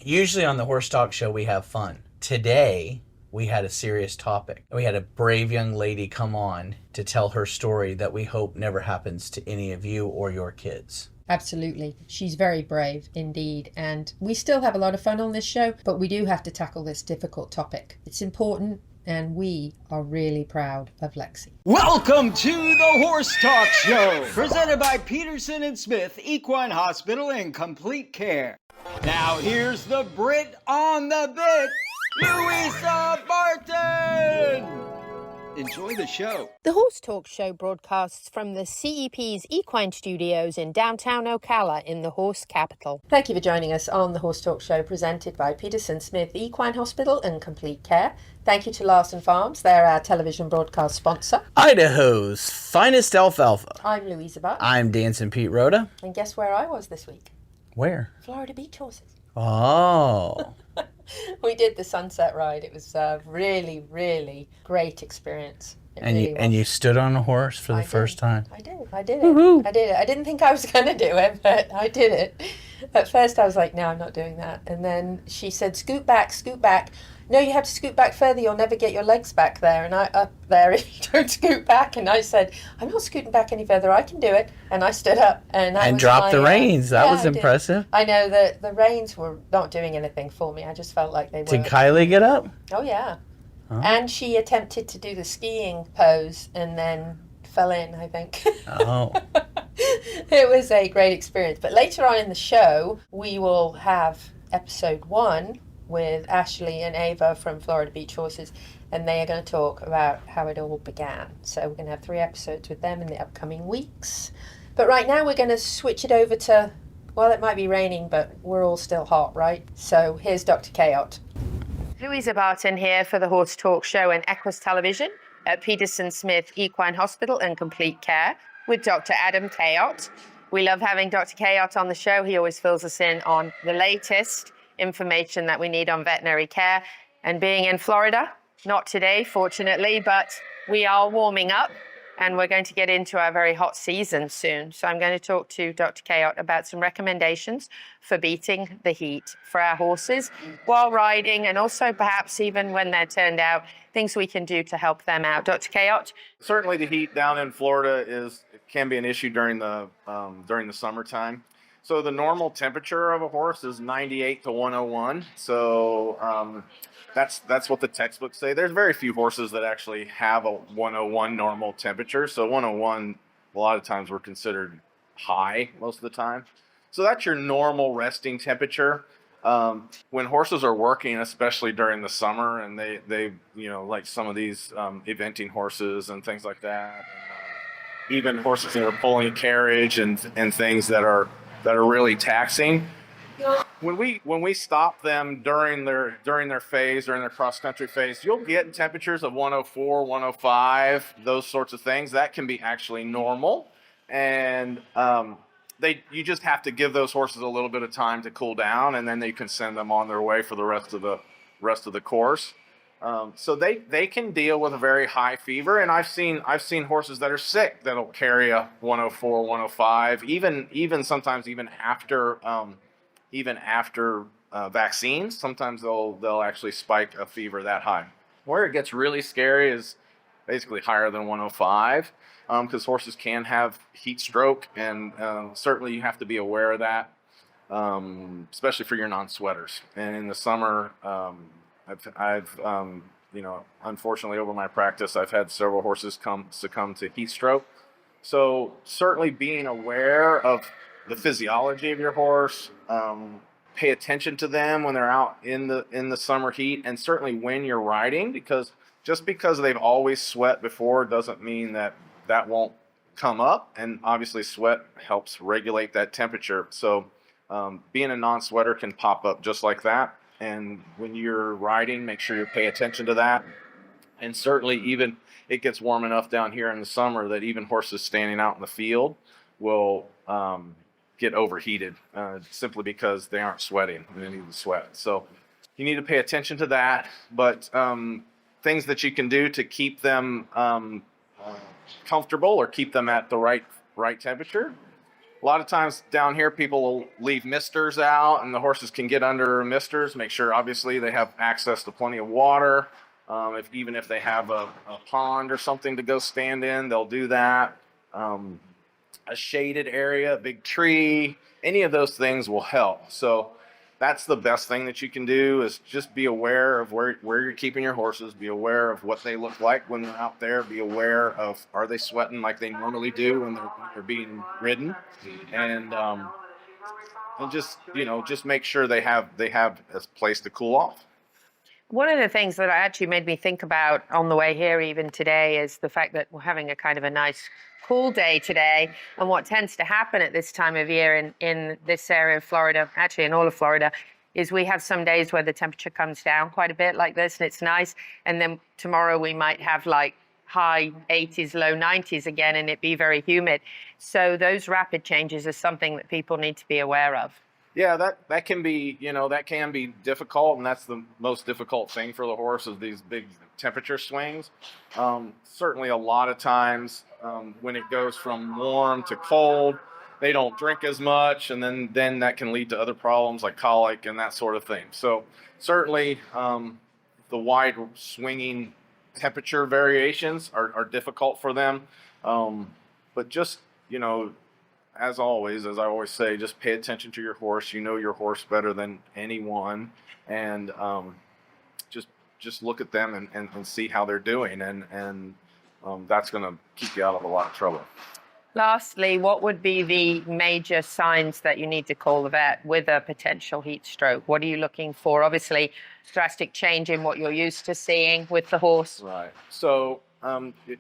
Usually on the Horse Talk Show, we have fun. Today, we had a serious topic. We had a brave young lady come on to tell her story that we hope never happens to any of you or your kids. Absolutely. She's very brave indeed. And we still have a lot of fun on this show, but we do have to tackle this difficult topic. It's important, and we are really proud of Lexi. Welcome to the Horse Talk Show, presented by Peterson and Smith Equine Hospital and Complete Care. Now here's the Brit on the bit, Louisa Barton. Enjoy the show. The Horse Talk Show broadcasts from the CEP's Equine Studios in downtown Ocala in the horse capital. Thank you for joining us on the Horse Talk Show, presented by Peterson Smith Equine Hospital and Complete Care. Thank you to Larson Farms. They're our television broadcast sponsor. Idaho's finest alfalfa. I'm Louisa Barton. I'm Dancing Pete Rhoda. And guess where I was this week? Where? Florida Beach Horses. Oh. We did the sunset ride. It was a really, really great experience. And you stood on a horse for the first time. I did it. Woo-hoo. I did it. I didn't think I was going to do it, but I did it. At first I was like, no, I'm not doing that. And then she said, scoot back, scoot back. No, you have to scoot back further. You'll never get your legs back there. And up there if you don't scoot back. And I said, I'm not scooting back any further. I can do it. And I stood up and dropped the reins. That was impressive. I know that the reins were not doing anything for me. I just felt like they were. Did Kylie get up? Oh yeah. Oh. And she attempted to do the skiing pose and then fell in, I think. Oh. It was a great experience. But later on in the show, we will have episode 1 with Ashley and Ava from Florida Beach Horses, and they are going to talk about how it all began. So we're going to have 3 episodes with them in the upcoming weeks. But right now we're going to switch it over to, well, it might be raining, but we're all still hot, right? So here's Dr. Kayot. Louisa Barton here for the Horse Talk Show and Equus Television at Peterson Smith Equine Hospital and Complete Care with Dr. Adam Kayot. We love having Dr. Kayot on the show. He always fills us in on the latest information that we need on veterinary care. And being in Florida, not today, fortunately, but we are warming up and we're going to get into our very hot season soon. So I'm going to talk to Dr. Kayot about some recommendations for beating the heat for our horses while riding, and also perhaps even when they're turned out, things we can do to help them out. Dr. Kayot? Certainly the heat down in Florida can be an issue during the summertime. So the normal temperature of a horse is 98 to 101. So that's what the textbooks say. There's very few horses that actually have a 101 normal temperature. So 101, a lot of times we're considered high most of the time. So that's your normal resting temperature. When horses are working, especially during the summer, and they like some of these eventing horses and things like that, and, even horses that are pulling a carriage and things that are really taxing. When we stop them during their phase, during their cross-country phase, you'll get temperatures of 104, 105, those sorts of things. That can be actually normal. And you just have to give those horses a little bit of time to cool down, and then you can send them on their way for the rest of the course. So they can deal with a very high fever, and I've seen horses that are sick that'll carry a 104, 105, even sometimes after vaccines. Sometimes they'll actually spike a fever that high. Where it gets really scary is basically higher than 105, because horses can have heat stroke, and certainly you have to be aware of that, especially for your non-sweaters. And in the summer, I've unfortunately over my practice, I've had several horses succumb to heat stroke. So certainly being aware of the physiology of your horse, pay attention to them when they're out in the summer heat, and certainly when you're riding, because just because they've always sweat before doesn't mean that won't come up. And obviously sweat helps regulate that temperature. So being a non-sweater can pop up just like that. And when you're riding, make sure you pay attention to that. And certainly even it gets warm enough down here in the summer that even horses standing out in the field will get overheated simply because they aren't sweating and they need to sweat. So you need to pay attention to that. But things that you can do to keep them comfortable or keep them at the right temperature A lot of times down here, people will leave misters out, and the horses can get under misters. Make sure, obviously, they have access to plenty of water. Even if they have a pond or something to go stand in, they'll do that. A shaded area, a big tree, any of those things will help. So that's the best thing that you can do, is just be aware of where you're keeping your horses, be aware of what they look like when they're out there, be aware of, are they sweating like they normally do when they're being ridden, and just make sure they have a place to cool off. One of the things that actually made me think about on the way here even today is the fact that we're having a kind of a nice cool day today. And what tends to happen at this time of year in this area of Florida, actually in all of Florida, is we have some days where the temperature comes down quite a bit like this, and it's nice. And then tomorrow we might have like high 80s, low 90s again, and it be very humid. So those rapid changes are something that people need to be aware of. Yeah, that can be, that can be difficult, and that's the most difficult thing for the horse, is these big temperature swings. Certainly a lot of times when it goes from warm to cold, they don't drink as much, and then that can lead to other problems like colic and that sort of thing. So certainly the wide swinging temperature variations are difficult for them. But just, as always, as I always say, just pay attention to your horse. You know your horse better than anyone, and just look at them and see how they're doing, and that's going to keep you out of a lot of trouble. Lastly, what would be the major signs that you need to call the vet with a potential heat stroke? What are you looking for? Obviously, drastic change in what you're used to seeing with the horse. Right. So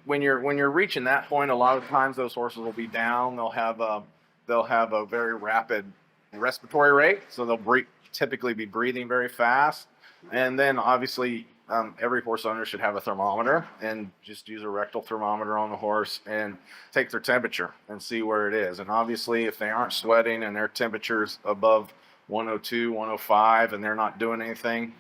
when you're reaching that point, a lot of times those horses will be down. They'll have a very rapid respiratory rate, so they'll typically be breathing very fast. And then obviously every horse owner should have a thermometer, and just use a rectal thermometer on the horse and take their temperature and see where it is. And obviously if they aren't sweating and their temperature's above 102, 105, and they're not doing anything,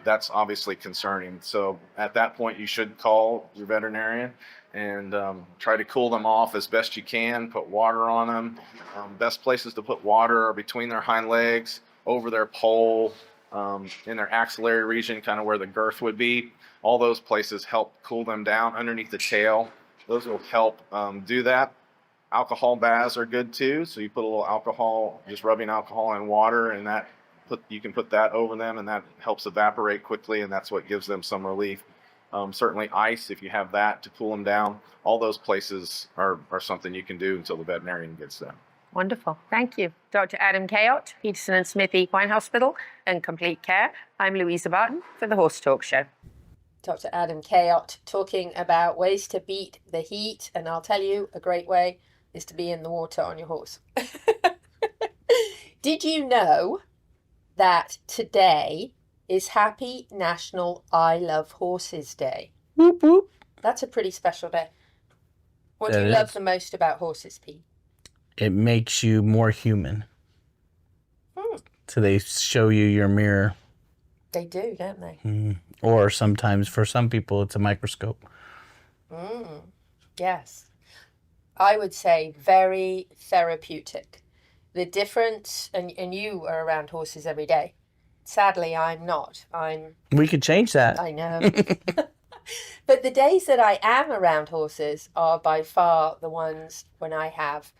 that's obviously concerning. So at that point, you should call your veterinarian and try to cool them off as best you can. Put water on them. Best places to put water are between their hind legs, over their poll, in their axillary region, kind of where the girth would be. All those places help cool them down. Underneath the tail, those will help do that. Alcohol baths are good too. So you put a little alcohol, just rubbing alcohol in water, and you can put that over them, and that helps evaporate quickly, and that's what gives them some relief. Certainly ice, if you have that to cool them down. All those places are something you can do until the veterinarian gets there. Wonderful. Thank you. Dr. Adam Kayott, Peterson and Smith Equine Hospital and Complete Care. I'm Louisa Barton for the Horse Talk Show. Dr. Adam Kayott talking about ways to beat the heat, and I'll tell you, a great way is to be in the water on your horse. Did you know that today is Happy National I Love Horses Day? Whoop, whoop. That's a pretty special day. What do you love the most about horses, Pete? It makes you more human. So they show you your mirror. They do, don't they? Or sometimes, for some people, it's a microscope. Yes. I would say very therapeutic. The difference, and you are around horses every day. Sadly, I'm not. We could change that. I know. But the days that I am around horses are by far the ones when I have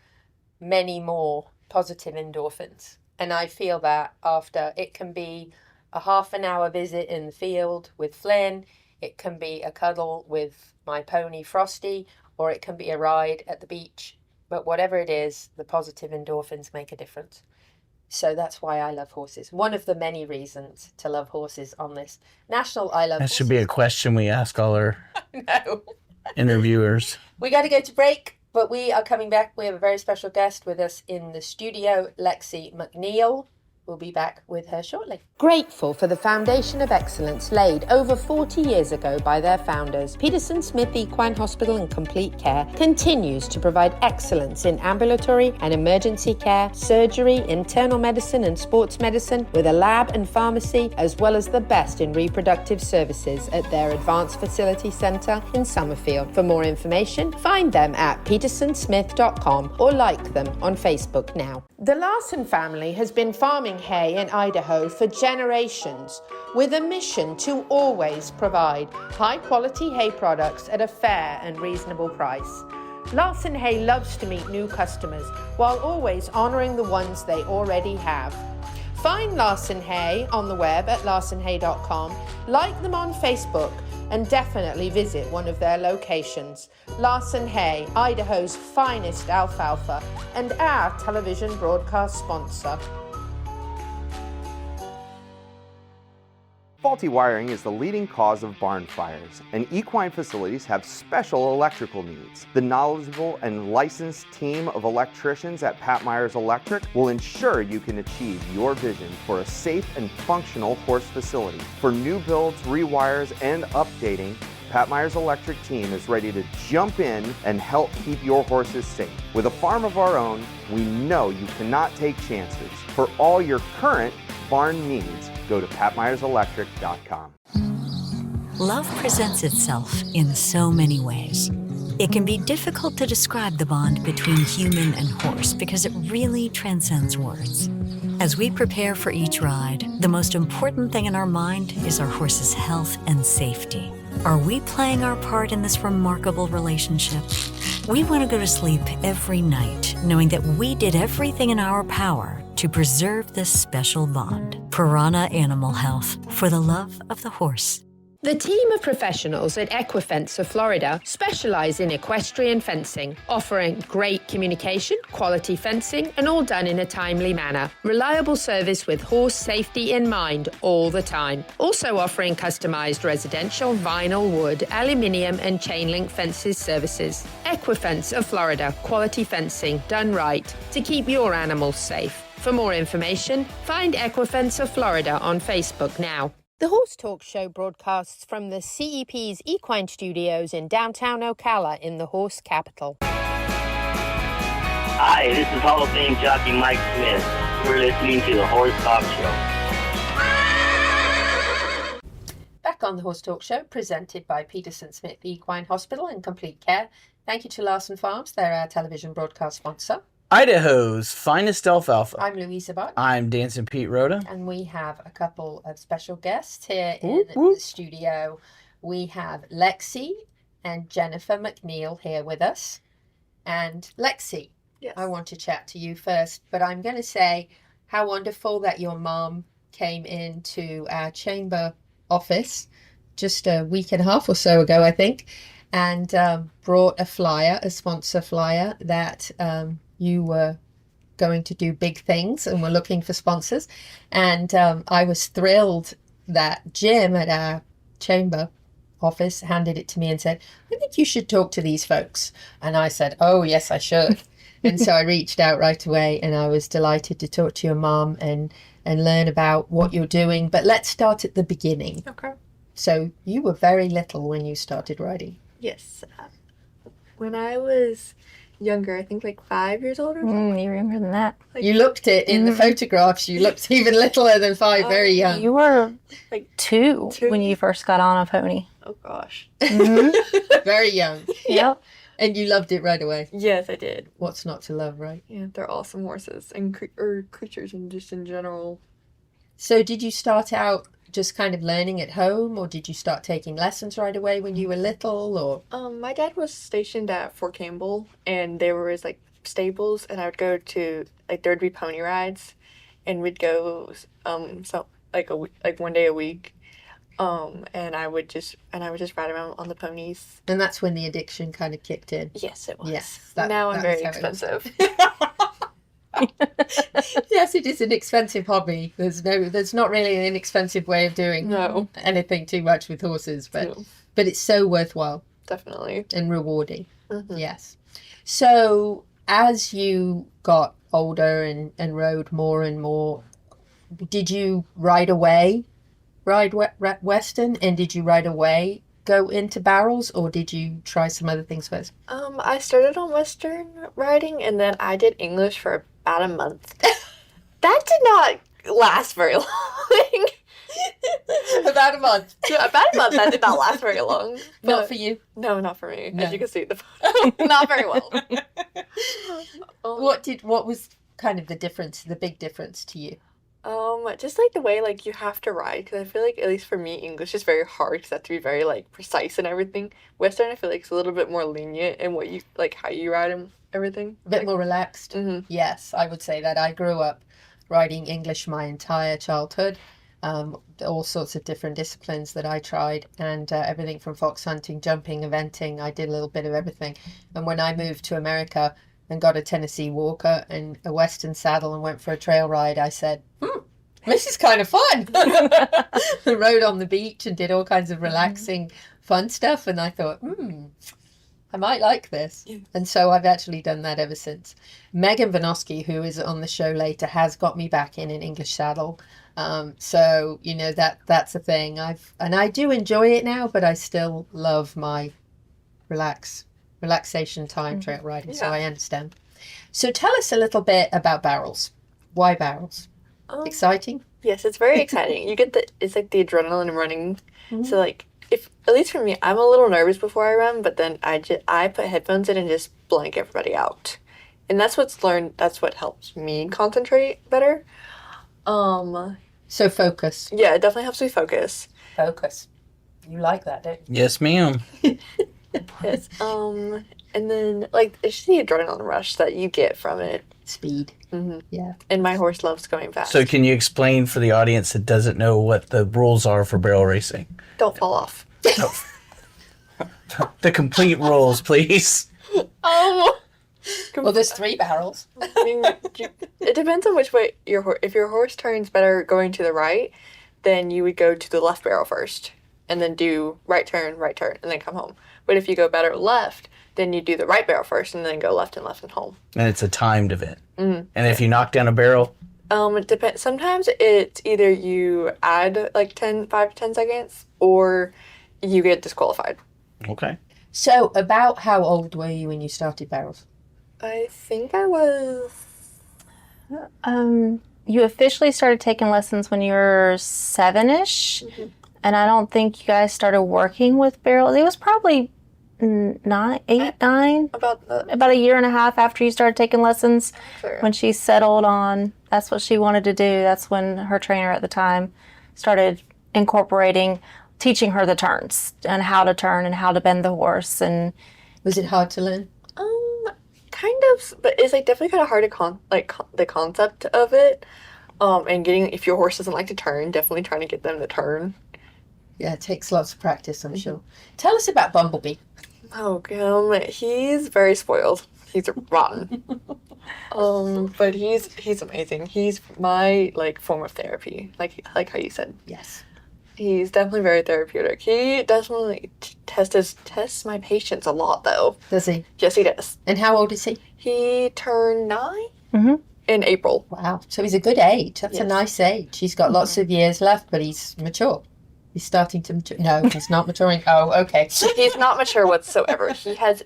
many more positive endorphins. And I feel that after. It can be a half an hour visit in the field with Flynn. It can be a cuddle with my pony Frosty, or it can be a ride at the beach. But whatever it is, the positive endorphins make a difference. So that's why I love horses. One of the many reasons to love horses on this National I Love Horses. That should be a question we ask all our interviewers. We got to go to break, but we are coming back. We have a very special guest with us in the studio, Lexi McNeil. We'll be back with her shortly. Grateful for the foundation of excellence laid over 40 years ago by their founders, Peterson Smith Equine Hospital and Complete Care continues to provide excellence in ambulatory and emergency care, surgery, internal medicine and sports medicine, with a lab and pharmacy, as well as the best in reproductive services at their Advanced Facility Centre in Summerfield. For more information, find them at petersonsmith.com or like them on Facebook now. The Larson family has been farming hay in Idaho for generations, with a mission to always provide high-quality hay products at a fair and reasonable price. Larson Hay loves to meet new customers while always honouring the ones they already have. Find Larson Hay on the web at larsonhay.com, like them on Facebook, and definitely visit one of their locations. Larson Hay, Idaho's finest alfalfa, and our television broadcast sponsor. Faulty wiring is the leading cause of barn fires, and equine facilities have special electrical needs. The knowledgeable and licensed team of electricians at Pat Myers Electric will ensure you can achieve your vision for a safe and functional horse facility. For new builds, rewires, and updating, Pat Myers Electric team is ready to jump in and help keep your horses safe. With a farm of our own, we know you cannot take chances. For all your current barn needs, go to patmyerselectric.com. Love presents itself in so many ways. It can be difficult to describe the bond between human and horse because it really transcends words. As we prepare for each ride, the most important thing in our mind is our horse's health and safety. Are we playing our part in this remarkable relationship? We want to go to sleep every night knowing that we did everything in our power to preserve this special bond. Piranha Animal Health, for the love of the horse. The team of professionals at Equifence of Florida specialize in equestrian fencing, offering great communication, quality fencing, and all done in a timely manner. Reliable service with horse safety in mind all the time. Also offering customized residential, vinyl, wood, aluminium, and chain link fences services. Equifence of Florida, quality fencing done right to keep your animals safe. For more information, find Equifence of Florida on Facebook now. The Horse Talk Show broadcasts from the CEP's Equine Studios in downtown Ocala in the horse capital. Hi, this is Hall of Fame jockey Mike Smith. We're listening to the Horse Talk Show. Back on the Horse Talk Show, presented by Peterson Smith Equine Hospital and Complete Care. Thank you to Larson Farms, they're our television broadcast sponsor. Idaho's finest alfalfa. I'm Louisa Barton. I'm Dancing Pete Rhoda. And we have a couple of special guests here in the studio. We have Lexi and Jennifer McNeil here with us. And Lexi, yes. I want to chat to you first, but I'm going to say how wonderful that your mom came into our chamber office just a week and a half or so ago, I think, and brought a flyer, a sponsor flyer that you were going to do big things and were looking for sponsors. And I was thrilled that Jim at our chamber office handed it to me and said, I think you should talk to these folks. And I said, oh, yes, I should. And so I reached out right away, and I was delighted to talk to your mom and learn about what you're doing. But let's start at the beginning. Okay. So you were very little when you started riding. Yes. When I was younger, I think like 5 years old or something. You were younger than that. Like, you looked it in the photographs. You looked even littler than 5, very young. You were like two when you first got on a pony. Oh gosh. Very young. Yep. And you loved it right away. Yes, I did. What's not to love, right? Yeah, they're awesome horses and creatures and just in general. So did you start out just kind of learning at home, or did you start taking lessons right away when you were little, or? My dad was stationed at Fort Campbell, and there was like stables, and I would go to like there would be pony rides, and we'd go like one day a week, and I would just ride around on the ponies. And that's when the addiction kind of kicked in. Yes, it was. Yes. Now I'm very expensive. Yes, it is an expensive hobby. There's not really an inexpensive way of doing anything too much with horses, but it's so worthwhile. Definitely. And rewarding. Mm-hmm. Yes. So as you got older and rode more and more, did you right away ride Western, and did you right away go into barrels, or did you try some other things first? I started on Western riding, and then I did English for about a month. That did not last very long. About a month. Yeah, about a month. That did not last very long. Not for you? No, not for me. No. As you can see, not very well. What was kind of the big difference to you? Just like the way like you have to ride, because I feel like at least for me, English is very hard because I have to be very like precise and everything. Western, I feel like it's a little bit more lenient in what you like, how you ride and everything. A bit more relaxed. Mm-hmm. Yes, I would say that. I grew up riding English my entire childhood. All sorts of different disciplines that I tried, and everything from fox hunting, jumping, eventing. I did a little bit of everything. And when I moved to America and got a Tennessee Walker and a Western saddle and went for a trail ride, I said, this is kind of fun. I rode on the beach and did all kinds of relaxing, fun stuff. And I thought, I might like this. Yeah. And so I've actually done that ever since. Megan Vanosky, who is on the show later, has got me back in an English saddle. So, you know, that's a thing. I do enjoy it now, but I still love my relaxation time trail riding. Yeah. So I understand. So tell us a little bit about barrels. Why barrels? Exciting? Yes, it's very exciting. You get it's like the adrenaline running. Mm-hmm. So like, if at least for me, I'm a little nervous before I run, but then I put headphones in and just blank everybody out. And that's what helps me concentrate better. So focus. Yeah, it definitely helps me focus. Focus. You like that, don't you? Yes, ma'am. Yes. And then like it's just the adrenaline rush that you get from it. Speed. Mm-hmm. Yeah. And my horse loves going fast. So can you explain for the audience that doesn't know what the rules are for barrel racing? Don't fall off. The complete rules, please. Well, there's 3 barrels. I mean, it depends on which way if your horse turns better going to the right, then you would go to the left barrel first, and then do right turn, and then come home. But if you go better left, then you do the right barrel first, and then go left and home. And it's a timed event. Mm-hmm. And if you knock down a barrel? It depends. Sometimes it's either you add like 5 to 10 seconds, or you get disqualified. Okay. So about how old were you when you started barrels? I think I was... You officially started taking lessons when you were 7-ish, mm-hmm. And I don't think you guys started working with barrels. It was probably 9. About a year and a half after you started taking lessons. Sure. When she settled on that's what she wanted to do. That's when her trainer at the time started teaching her the turns and how to turn and how to bend the horse. And was it hard to learn? Kind of, but it's like definitely kind of hard to the concept of it, and getting, if your horse doesn't like to turn, definitely trying to get them to turn. Yeah, it takes lots of practice, I'm sure. Tell us about Bumblebee. Oh, he's very spoiled. He's rotten. But he's amazing. He's my like form of therapy, like how you said. Yes. He's definitely very therapeutic. He definitely tests my patience a lot, though. Does he? Yes, he does. And how old is he? He turned 9 mm-hmm. in April. Wow. So he's a good age. That's a nice age. He's got lots of years left, but he's mature. He's starting to mature. No, he's not maturing. Oh, okay. He's not mature whatsoever. He has,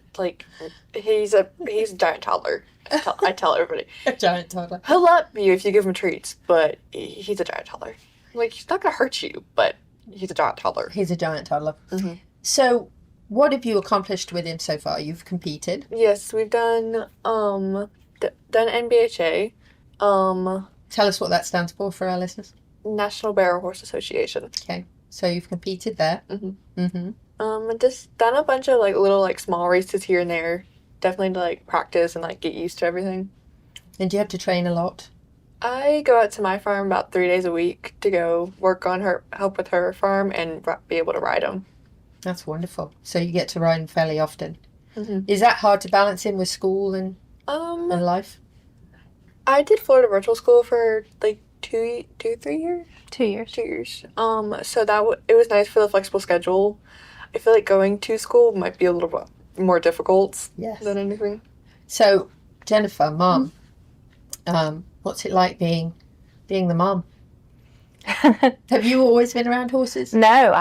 he's a giant toddler. I tell everybody. A giant toddler. He'll love you if you give him treats, but he's a giant toddler. Like, he's not going to hurt you, but he's a giant toddler. He's a giant toddler. Mm-hmm. So, what have you accomplished with him so far? You've competed? Yes, we've done NBHA. Tell us what that stands for our listeners. National Barrel Horse Association. Okay. So, you've competed there. Mm-hmm. Mm-hmm. Just done a bunch of, little, small races here and there. Definitely to, practice and, get used to everything. And do you have to train a lot? I go out to my farm about 3 days a week to go work on help with her farm and be able to ride them. That's wonderful. So you get to ride them fairly often. Mm-hmm. Is that hard to balance in with school and life? I did Florida virtual school for 3 years. 2 years. 2 years. So it was nice for the flexible schedule. I feel like going to school might be a little bit more difficult than anything. So Jennifer, Mom, what's it like being the mom? Have you always been around horses? No,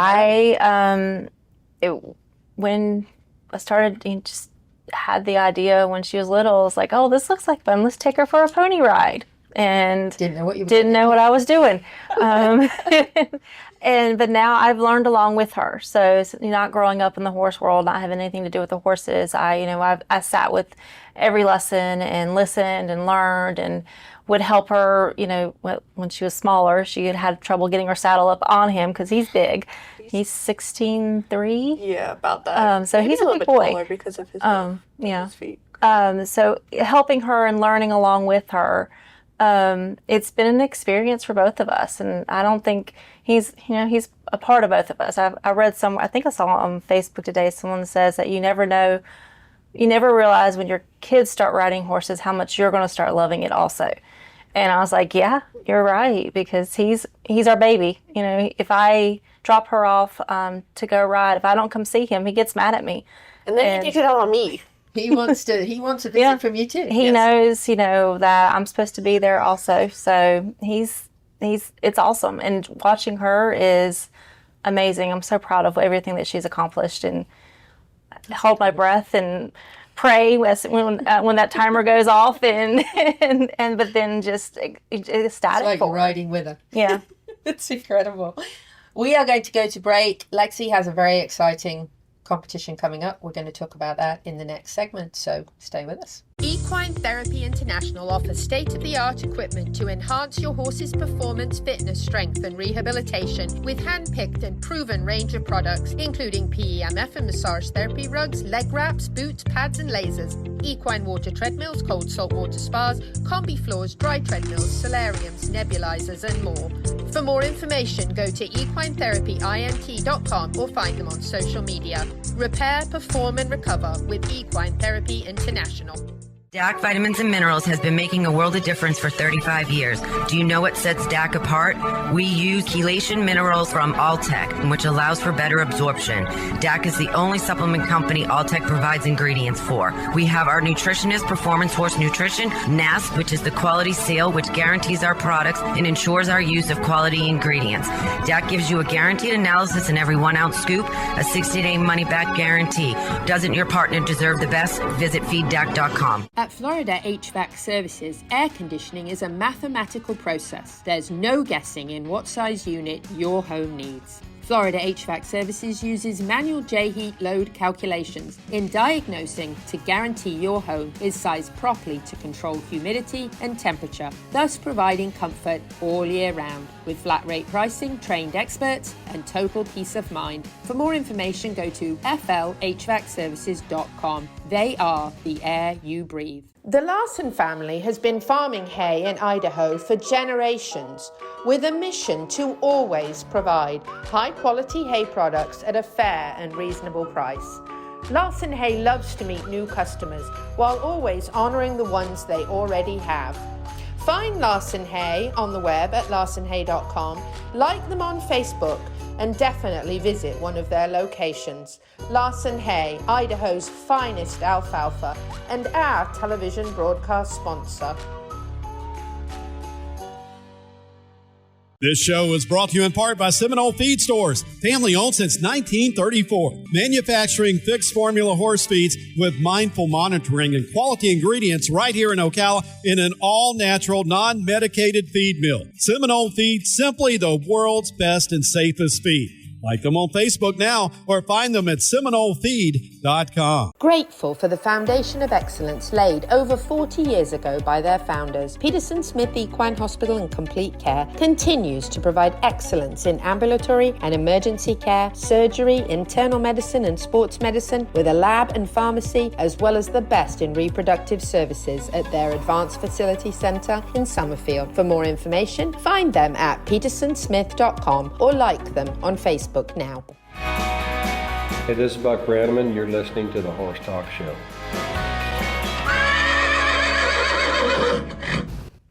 when I started, just had the idea when she was little. I was like, oh, this looks like fun. Let's take her for a pony ride. And didn't know what I was doing. But now I've learned along with her. So not growing up in the horse world, not having anything to do with the horses, I sat with every lesson and listened and learned and would help her. When she was smaller, she had trouble getting her saddle up on him because he's big. He's 16'3". Yeah, about that. So Maybe he's a little big bit boy. taller because of his his feet. So helping her and learning along with her, it's been an experience for both of us, and I don't think he's a part of both of us. I read somewhere, I think I saw on Facebook today, someone says that you never realize when your kids start riding horses how much you're going to start loving it also. And I was like, yeah, you're right, because he's our baby. If I drop her off to go ride, if I don't come see him, he gets mad at me. And then he takes it out on me. He wants a visit from you too. He knows, that I'm supposed to be there also. So it's awesome. And watching her is amazing. I'm so proud of everything that she's accomplished, and hold my breath and pray when that timer goes off and but then just ecstatic. It's like you're riding with her. Yeah. It's incredible. We are going to go to break. Lexi has a very exciting competition coming up. We're going to talk about that in the next segment, so stay with us. Equine Therapy International offers state-of-the-art equipment to enhance your horse's performance, fitness, strength and rehabilitation with hand-picked and proven range of products, including PEMF and massage therapy rugs, leg wraps, boots, pads and lasers, equine water treadmills, cold salt water spas, combi floors, dry treadmills, solariums, nebulizers and more. For more information, go to equinetherapyint.com or find them on social media. Repair, perform and recover with Equine Therapy International. DAC Vitamins and Minerals has been making a world of difference for 35 years. Do you know what sets DAC apart? We use chelation minerals from Alltech, which allows for better absorption. DAC is the only supplement company Alltech provides ingredients for. We have our nutritionist, Performance Horse Nutrition, NASP, which is the quality seal, which guarantees our products and ensures our use of quality ingredients. DAC gives you a guaranteed analysis in every 1 ounce scoop, a 60-day money-back guarantee. Doesn't your partner deserve the best? Visit feeddac.com. At Florida HVAC Services, air conditioning is a mathematical process. There's no guessing in what size unit your home needs. Florida HVAC Services uses manual J-heat load calculations in diagnosing to guarantee your home is sized properly to control humidity and temperature, thus providing comfort all year round. With flat rate pricing, trained experts, and total peace of mind. For more information, go to flhvacservices.com. They are the air you breathe. The Larson family has been farming hay in Idaho for generations, with a mission to always provide high-quality hay products at a fair and reasonable price. Larson Hay loves to meet new customers while always honoring the ones they already have. Find Larson Hay on the web at larsonhay.com, like them on Facebook, and definitely visit one of their locations. Larson Hay, Idaho's finest alfalfa, and our television broadcast sponsor. This show is brought to you in part by Seminole Feed Stores, family owned since 1934. Manufacturing fixed formula horse feeds with mindful monitoring and quality ingredients right here in Ocala in an all-natural, non-medicated feed mill. Seminole Feed, simply the world's best and safest feed. Like them on Facebook now or find them at SeminoleFeed.com. Grateful for the foundation of excellence laid over 40 years ago by their founders, Peterson Smith Equine Hospital and Complete Care continues to provide excellence in ambulatory and emergency care, surgery, internal medicine and sports medicine with a lab and pharmacy, as well as the best in reproductive services at their Advanced Facility Center in Summerfield. For more information, find them at petersonsmith.com or like them on Facebook now. Hey, this is Buck Brannaman. You're listening to the Horse Talk Show.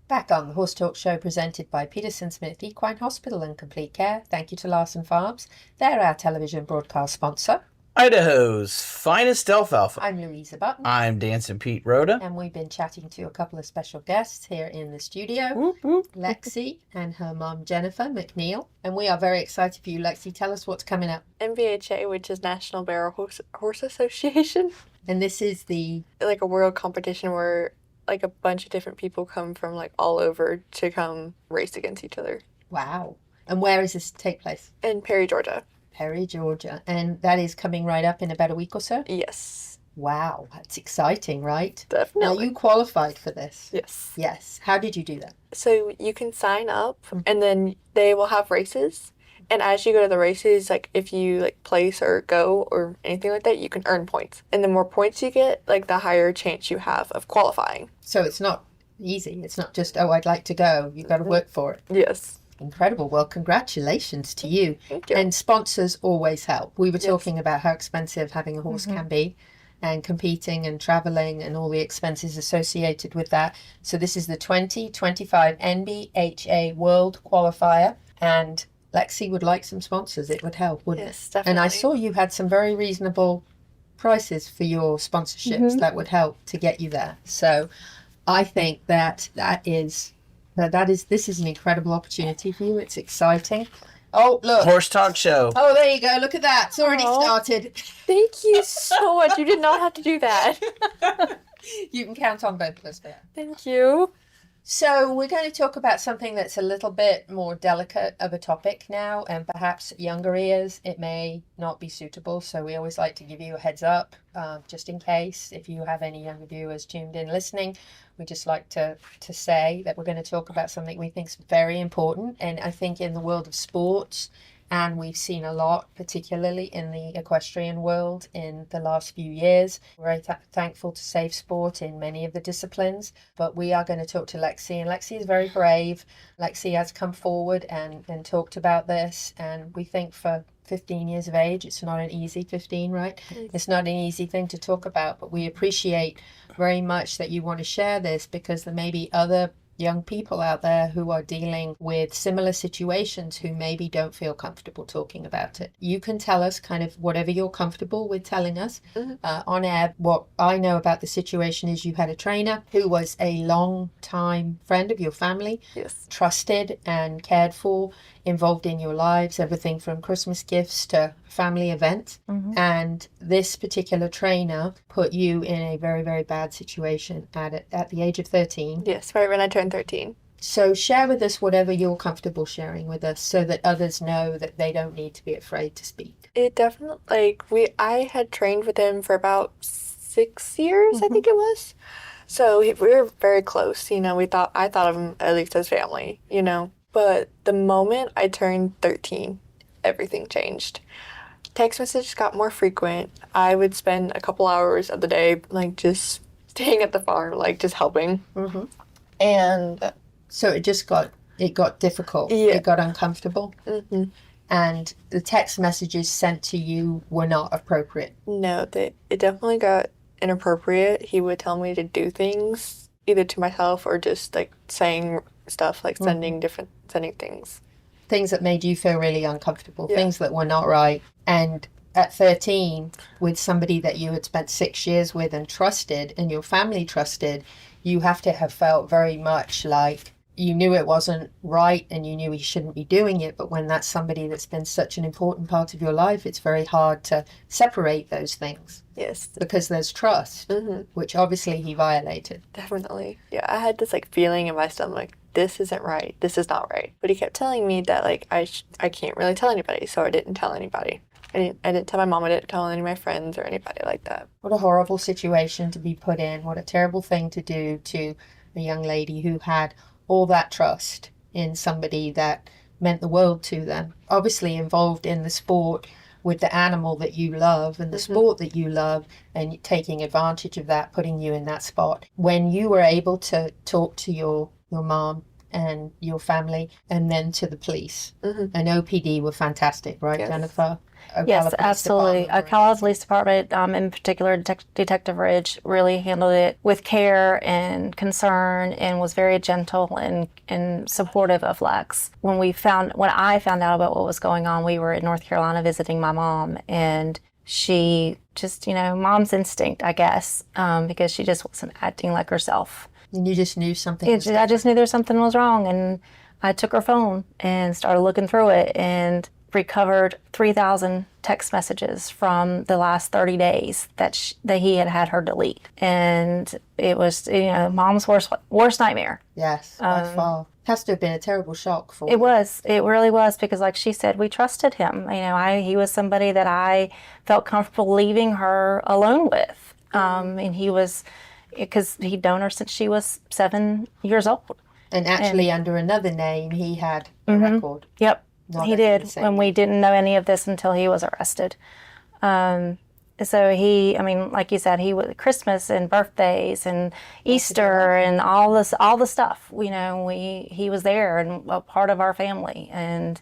Back on the Horse Talk Show presented by Peterson Smith Equine Hospital and Complete Care. Thank you to Larson Farms. They're our television broadcast sponsor. Idaho's finest alfalfa. I'm Louisa Barton. I'm Dancing Pete Rhoda. And we've been chatting to a couple of special guests here in the studio. Whoop, whoop. Lexi and her mom, Jennifer McNeil. And we are very excited for you, Lexi. Tell us what's coming up. NBHA, which is National Barrel Horse Association. And this is like a world competition where like a bunch of different people come from like all over to come race against each other. Wow. And where does this take place? In Perry, Georgia. Perry, Georgia. And that is coming right up in about a week or so? Yes. Wow, that's exciting, right? Definitely. Now, you qualified for this? Yes. Yes. How did you do that? So you can sign up and then they will have races. And as you go to the races, like if you like place or go or anything like that, you can earn points. And the more points you get, like the higher chance you have of qualifying. So it's not easy. It's not just, oh, I'd like to go. You've got to work for it. Yes. Incredible. Well, congratulations to you. Thank you. And sponsors always help. We were talking about how expensive having a horse can be, and competing and traveling and all the expenses associated with that. So this is the 2025 NBHA World Qualifier, and Lexi would like some sponsors. It would help, wouldn't it? Yes, definitely. And I saw you had some very reasonable prices for your sponsorships that would help to get you there. So I think this is an incredible opportunity for you. It's exciting. Oh, look. Horse Talk Show. Oh, there you go. Look at that. It's already started. Thank you so much. You did not have to do that. You can count on both of us for that. Thank you. So we're going to talk about something that's a little bit more delicate of a topic now, and perhaps younger ears, it may not be suitable. So we always like to give you a heads up, just in case, if you have any younger viewers tuned in listening. We just like to say that we're going to talk about something we think is very important. And I think in the world of sports, and we've seen a lot, particularly in the equestrian world in the last few years. We're very thankful to Safe Sport in many of the disciplines, but we are going to talk to Lexi, and Lexi is very brave. Lexi has come forward and talked about this, and we think for 15 years of age, it's not an easy 15, right? It's not an easy thing to talk about, but we appreciate very much that you want to share this, because there may be other young people out there who are dealing with similar situations who maybe don't feel comfortable talking about it. You can tell us kind of whatever you're comfortable with telling us on air. What I know about the situation is you had a trainer who was a long time friend of your family, trusted and cared for, involved in your lives, everything from Christmas gifts to family events. And this particular trainer put you in a very, very bad situation at the age of 13. Yes, right when I turned 13. So share with us whatever you're comfortable sharing with us, so that others know that they don't need to be afraid to speak. It definitely, I had trained with him for about 6 years, I think it was. So we were very close, I thought of him at least as family, But the moment I turned 13, everything changed. Text messages got more frequent. I would spend a couple hours of the day, just staying at the farm, just helping. And so it got difficult. Yeah. It got uncomfortable. And the text messages sent to you were not appropriate. No, it definitely got inappropriate. He would tell me to do things either to myself or just saying stuff, sending things. Things that made you feel really uncomfortable, things that were not right. And at 13, with somebody that you had spent 6 years with and trusted, and your family trusted, you have to have felt very much like you knew it wasn't right and you knew you shouldn't be doing it. But when that's somebody that's been such an important part of your life, it's very hard to separate those things. Yes. Because there's trust, which obviously he violated. Definitely. Yeah, I had this feeling in my stomach, this isn't right, this is not right. But he kept telling me that I can't really tell anybody, so I didn't tell anybody. I didn't tell my mom, I didn't tell any of my friends or anybody like that. What a horrible situation to be put in. What a terrible thing to do to a young lady who had all that trust in somebody that meant the world to them. Obviously involved in the sport with the animal that you love and the sport that you love, and taking advantage of that, putting you in that spot. When you were able to talk to your mom and your family, and then to the police, and OPD were fantastic, right, Jennifer? Yes, absolutely. Ocala Police Department, in particular, Detective Ridge, really handled it with care and concern, and was very gentle and supportive of Lex. When I found out about what was going on, we were in North Carolina visiting my mom, and she just, mom's instinct, I guess, because she just wasn't acting like herself. And you just knew something was I just knew there was something was wrong, and I took her phone and started looking through it and recovered 3,000 text messages from the last 30 days that he had her delete. And it was, mom's worst nightmare. Yes, by far. Has to have been a terrible shock for you. It was. It really was, because like she said, we trusted him. He was somebody that I felt comfortable leaving her alone with. And he was, because he'd known her since she was 7 years old. And actually under another name, he had a record. Yep, he did. And we didn't know any of this until he was arrested. So like you said, he was Christmas and birthdays and Easter and all the stuff. He was there and a part of our family. And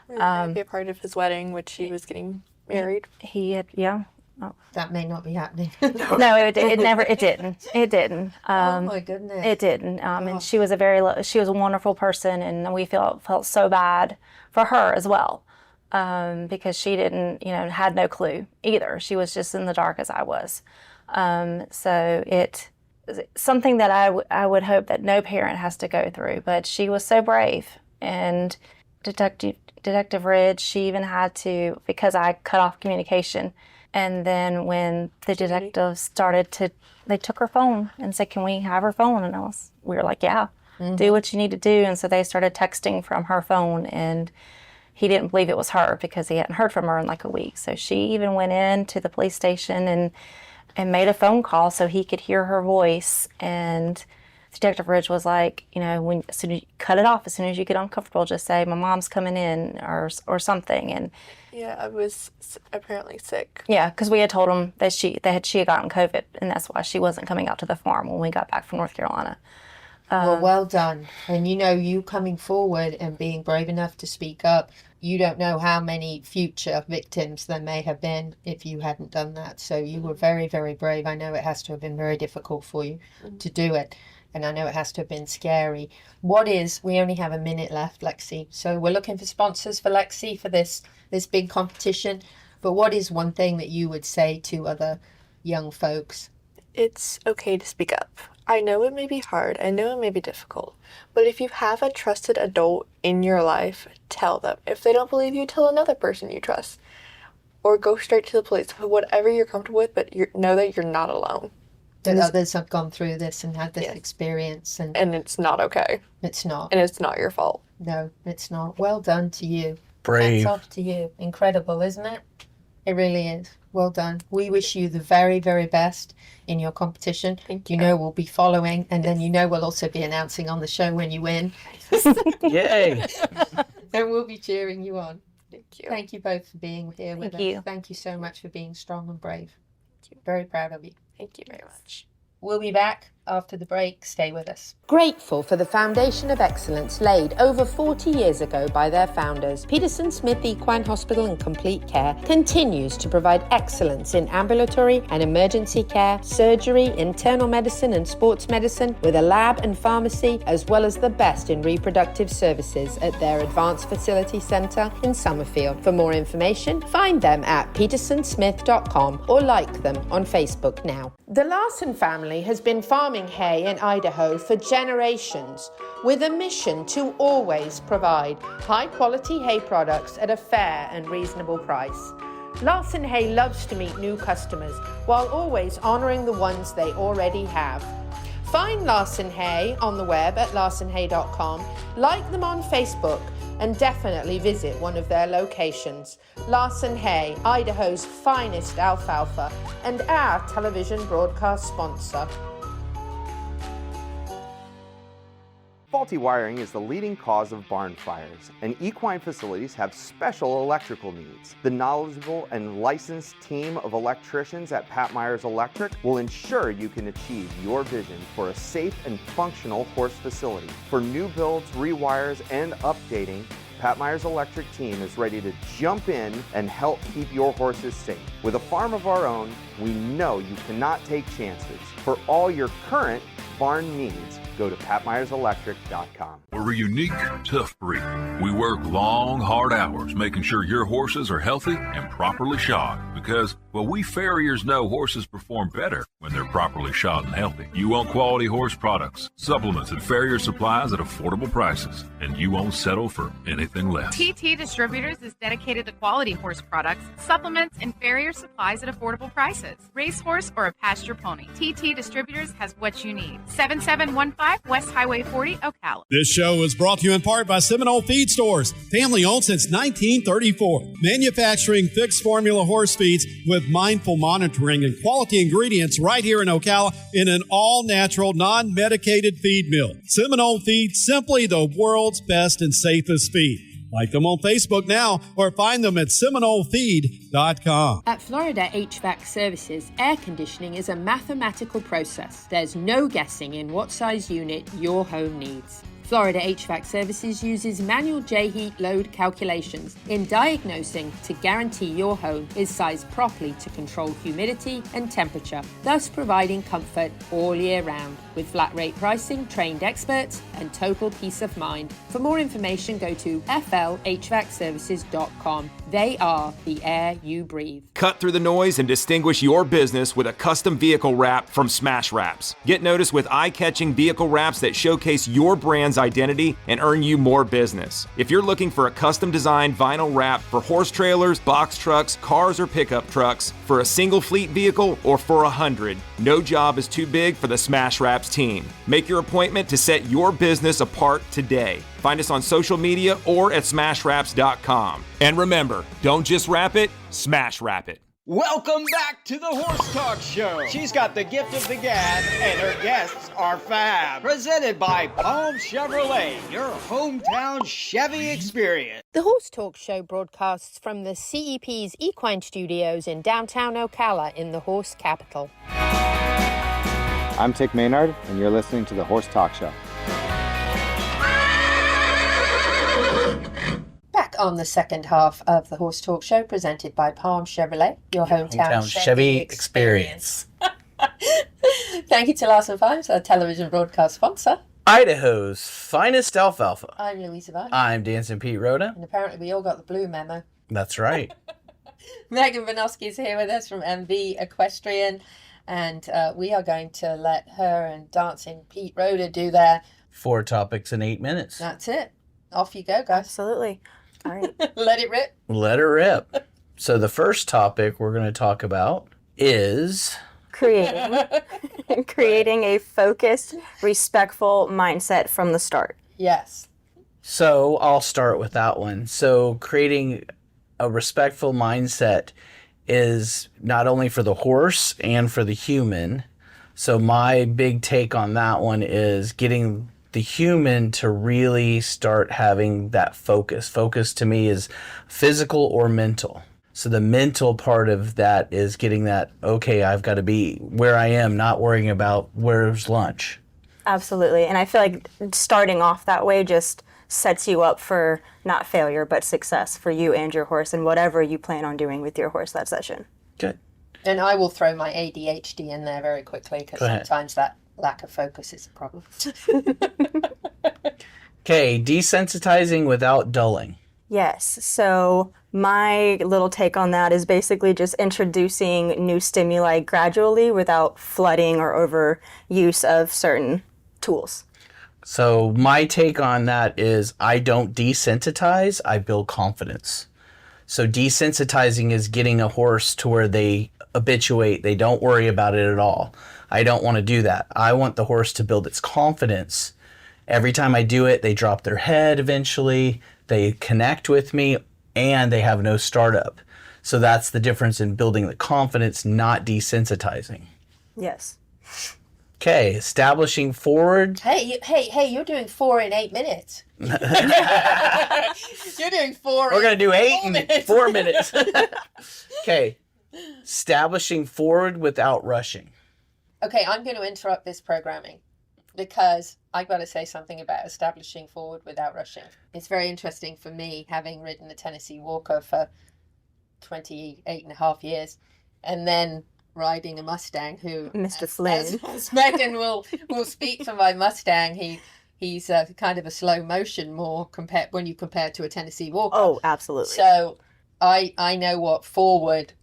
be a part of his wedding, which he was getting married. He had, yeah. Oh. That may not be happening. No, it didn't. It didn't. Oh my goodness. It didn't. And she was a wonderful person, and we felt so bad for her as well. Because she didn't, had no clue either. She was just in the dark as I was. So it's something that I would hope that no parent has to go through. But she was so brave. And Detective Ridge, she even had to, because I cut off communication. And then when the detectives they took her phone and said, "Can we have her phone?" And we were like, "Yeah, do what you need to do." And so they started texting from her phone, and he didn't believe it was her because he hadn't heard from her in like a week. So she even went in to the police station and made a phone call so he could hear her voice. And Detective Ridge was like, as soon as you cut it off, as soon as you get uncomfortable, just say, "My mom's coming in," or something. And yeah, I was apparently sick. Yeah, because we had told him that she had gotten COVID, and that's why she wasn't coming out to the farm when we got back from North Carolina. Well done. And you coming forward and being brave enough to speak up, you don't know how many future victims there may have been if you hadn't done that. So you were very, very brave. I know it has to have been very difficult for you to do it. And I know it has to have been scary. We only have a minute left, Lexi. So we're looking for sponsors for Lexi for this big competition. But what is one thing that you would say to other young folks? It's okay to speak up. I know it may be hard. I know it may be difficult. But if you have a trusted adult in your life, tell them. If they don't believe you, tell another person you trust. Or go straight to the police. Whatever you're comfortable with, but know that you're not alone. That others have gone through this and had this experience. And it's not okay. It's not. And it's not your fault. No, it's not. Well done to you. Brave. Hats off to you. Incredible, isn't it? It really is. Well done. We wish you the very, very best in your competition. Thank you. We'll be following, and then we'll also be announcing on the show when you win. Yay. And we'll be cheering you on. Thank you. Thank you both for being here with us. Thank you so much for being strong and brave. Thank you. Very proud of you. Thank you very much. We'll be back after the break. Stay with us. Grateful for the foundation of excellence laid over 40 years ago by their founders, Peterson Smith Equine Hospital and Complete Care continues to provide excellence in ambulatory and emergency care, surgery, internal medicine and sports medicine, with a lab and pharmacy, as well as the best in reproductive services at their Advanced Facility Centre in Summerfield. For more information, find them at petersonsmith.com or like them on Facebook now. The Larson family has been farming hay in Idaho for generations, with a mission to always provide high-quality hay products at a fair and reasonable price. Larson Hay loves to meet new customers while always honouring the ones they already have. Find Larson Hay on the web at larsonhay.com, like them on Facebook, and definitely visit one of their locations. Larson Hay, Idaho's finest alfalfa, and our television broadcast sponsor. Faulty wiring is the leading cause of barn fires, and equine facilities have special electrical needs. The knowledgeable and licensed team of electricians at Pat Myers Electric will ensure you can achieve your vision for a safe and functional horse facility. For new builds, rewires, and updating, Pat Myers Electric team is ready to jump in and help keep your horses safe. With a farm of our own, we know you cannot take chances. For all your current barn needs, go to PatMyersElectric.com. We're a unique, tough breed. We work long, hard hours making sure your horses are healthy and properly shod because Well, we farriers know horses perform better when they're properly shod and healthy. You want quality horse products, supplements, and farrier supplies at affordable prices, and you won't settle for anything less. TT Distributors is dedicated to quality horse products, supplements, and farrier supplies at affordable prices. Racehorse or a pasture pony, TT Distributors has what you need. 7715 West Highway 40, Ocala. This show is brought to you in part by Seminole Feed Stores, family owned since 1934. Manufacturing fixed formula horse feeds with mindful monitoring and quality ingredients right here in Ocala in an all-natural, non-medicated feed mill. Seminole Feed, simply the world's best and safest feed. Like them on Facebook now or find them at SeminoleFeed.com. At Florida HVAC Services, air conditioning is a mathematical process. There's no guessing in what size unit your home needs. Florida HVAC Services uses manual J-heat load calculations in diagnosing to guarantee your home is sized properly to control humidity and temperature, thus providing comfort all year round. With flat rate pricing, trained experts, and total peace of mind. For more information, go to flhvacservices.com. They are the air you breathe. Cut through the noise and distinguish your business with a custom vehicle wrap from Smash Wraps. Get noticed with eye-catching vehicle wraps that showcase your brand's identity and earn you more business. If you're looking for a custom-designed vinyl wrap for horse trailers, box trucks, cars, or pickup trucks, for a single fleet vehicle, or for 100, no job is too big for the Smash Wraps team. Make your appointment to set your business apart today. Find us on social media or at smashwraps.com. And remember, don't just wrap it, smash wrap it. Welcome back to the Horse Talk Show. She's got the gift of the gab, and her guests are fab. Presented by Palm Chevrolet, your hometown Chevy experience. The Horse Talk Show broadcasts from the CEP's Equine Studios in downtown Ocala in the horse capital. I'm Tick Maynard, and you're listening to the Horse Talk Show. Back on the second half of the Horse Talk Show, presented by Palm Chevrolet, your hometown Chevy experience. Thank you to Larson Farms, our television broadcast sponsor. Idaho's finest alfalfa. I'm Louisa Barton. I'm Dancing Pete Rhoda. And apparently we all got the blue memo. That's right. Megan Vanoski is here with us from MV Equestrian. And we are going to let her and Dancing Pete Rhoda do their 4 topics in 8 minutes. That's it. Off you go, guys. Absolutely. All right. Let it rip. Let it rip. So the first topic we're going to talk about is creating a focused, respectful mindset from the start. Yes. So I'll start with that one. So creating a respectful mindset is not only for the horse and for the human. So my big take on that one is getting the human to really start having that focus. Focus to me is physical or mental. So the mental part of that is getting that, okay, I've got to be where I am, not worrying about where's lunch. Absolutely. And I feel like starting off that way just sets you up for not failure, but success for you and your horse and whatever you plan on doing with your horse that session. Good. And I will throw my ADHD in there very quickly because sometimes that lack of focus is a problem. Okay, desensitizing without dulling. Yes. So my little take on that is basically just introducing new stimuli gradually without flooding or overuse of certain tools. So my take on that is I don't desensitize, I build confidence. So desensitizing is getting a horse to where they habituate, they don't worry about it at all. I don't want to do that. I want the horse to build its confidence. Every time I do it, they drop their head eventually, they connect with me, and they have no startup. So that's the difference in building the confidence, not desensitizing. Yes. Okay, establishing forward. Hey, you're doing 4 in 8 minutes. You're doing 4 We're going to do 8 in 4 minutes. minutes. Okay, establishing forward without rushing. Okay, I'm going to interrupt this programming because I've got to say something about establishing forward without rushing. It's very interesting for me, having ridden a Tennessee Walker for 28 and a half years, and then riding a Mustang who... Mr. Flynn. As Megan will speak for my Mustang, he's kind of a slow motion more when you compare to a Tennessee Walker. Oh, absolutely. So I know what forward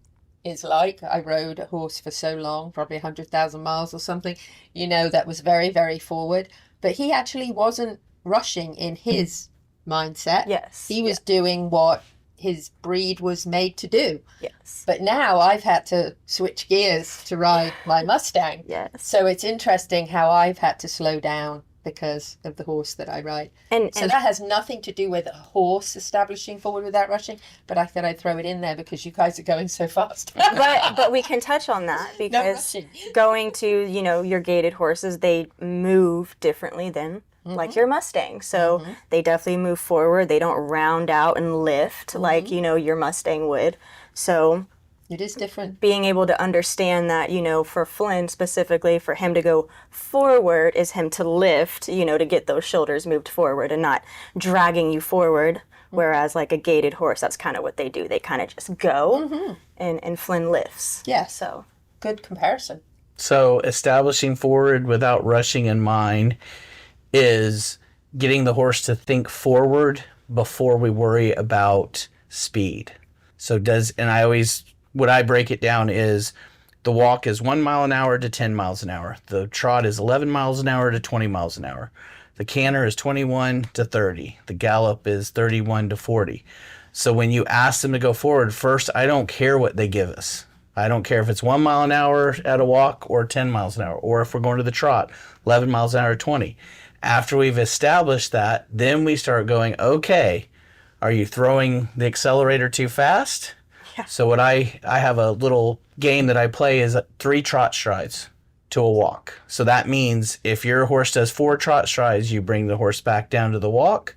is like. I rode a horse for so long, probably 100,000 miles or something, that was very, very forward. But he actually wasn't rushing in his mindset. Yes. He was doing what his breed was made to do. Yes. But now I've had to switch gears to ride my Mustang. Yes. So it's interesting how I've had to slow down because of the horse that I ride. And that has nothing to do with a horse establishing forward without rushing, but I thought I'd throw it in there because you guys are going so fast. but we can touch on that because going to, your gaited horses, they move differently than like your Mustang. So they definitely move forward. They don't round out and lift like, your Mustang would. So it is different. Being able to understand that, for Flynn specifically, for him to go forward is him to lift, to get those shoulders moved forward and not dragging you forward. Whereas like a gaited horse, that's kind of what they do. They kind of just go and Flynn lifts. Yeah. So good comparison. So establishing forward without rushing in mind is getting the horse to think forward before we worry about speed. So what I break it down is the walk is 1 mile an hour to 10 miles an hour. The trot is 11 miles an hour to 20 miles an hour. The canter is 21 to 30. The gallop is 31 to 40. So when you ask them to go forward, first, I don't care what they give us. I don't care if it's 1 mile an hour at a walk or 10 miles an hour, or if we're going to the trot, 11 miles an hour, 20. After we've established that, then we start going, okay, are you throwing the accelerator too fast? Yeah. So what I have a little game that I play is 3 trot strides to a walk. So that means if your horse does 4 trot strides, you bring the horse back down to the walk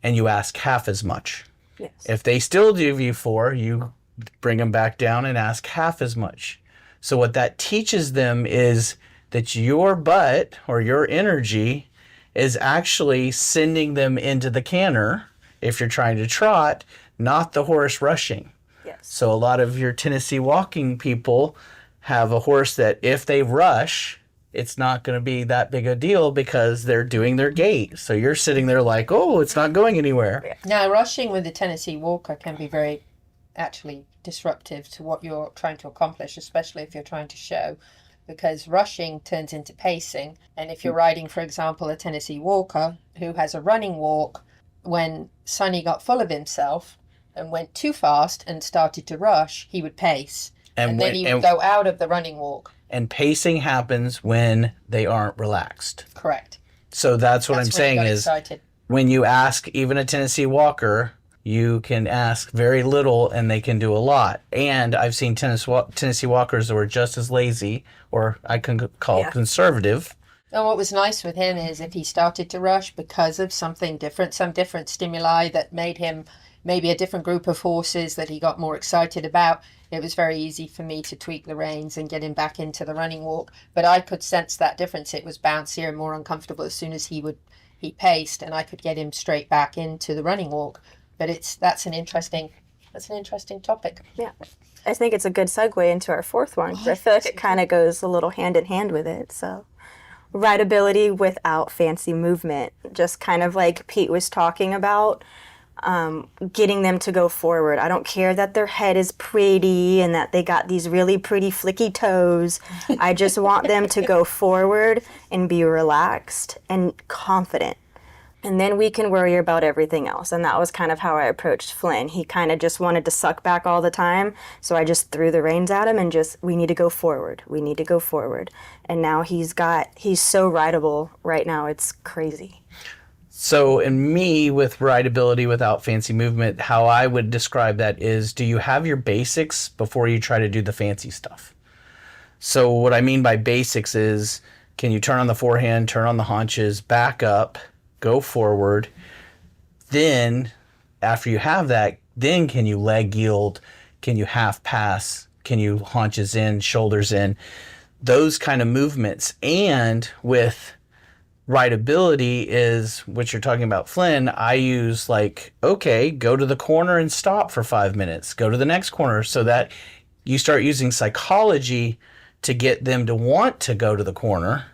and you ask half as much. Yes. If they still give you 4, you bring them back down and ask half as much. So what that teaches them is that your butt or your energy is actually sending them into the canter if you're trying to trot, not the horse rushing. Yes. So a lot of your Tennessee walking people have a horse that if they rush, it's not going to be that big a deal because they're doing their gait. So you're sitting there like, oh, it's not going anywhere. Now, rushing with the Tennessee Walker can be very actually disruptive to what you're trying to accomplish, especially if you're trying to show, because rushing turns into pacing. And if you're riding, for example, a Tennessee Walker who has a running walk, when Sonny got full of himself and went too fast and started to rush, he would pace. And then he would go out of the running walk. And pacing happens when they aren't relaxed. Correct. So that's what I'm saying is when you ask even a Tennessee Walker, you can ask very little and they can do a lot. And I've seen Tennessee Walkers that were just as lazy, or I can call conservative. And what was nice with him is if he started to rush because of something different, some different stimuli that made him maybe a different group of horses that he got more excited about, it was very easy for me to tweak the reins and get him back into the running walk. But I could sense that difference. It was bouncier and more uncomfortable as soon as he paced, and I could get him straight back into the running walk. But that's an interesting topic. Yeah. I think it's a good segue into our fourth one. I feel like it kind of goes a little hand in hand with it. So rideability without fancy movement, just kind of like Pete was talking about, getting them to go forward. I don't care that their head is pretty and that they got these really pretty flicky toes. I just want them to go forward and be relaxed and confident. And then we can worry about everything else. And that was kind of how I approached Flynn. He kind of just wanted to suck back all the time. So I just threw the reins at him and we need to go forward. We need to go forward. And now he's so rideable right now. It's crazy. So in me, with rideability without fancy movement, how I would describe that is, do you have your basics before you try to do the fancy stuff? So what I mean by basics is, can you turn on the forehand, turn on the haunches, back up, go forward? Then after you have that, then can you leg yield? Can you half pass? Can you haunches in, shoulders in? Those kind of movements. And with rideability is what you're talking about, Flynn. I use okay, go to the corner and stop for 5 minutes. Go to the next corner, so that you start using psychology to get them to want to go to the corner.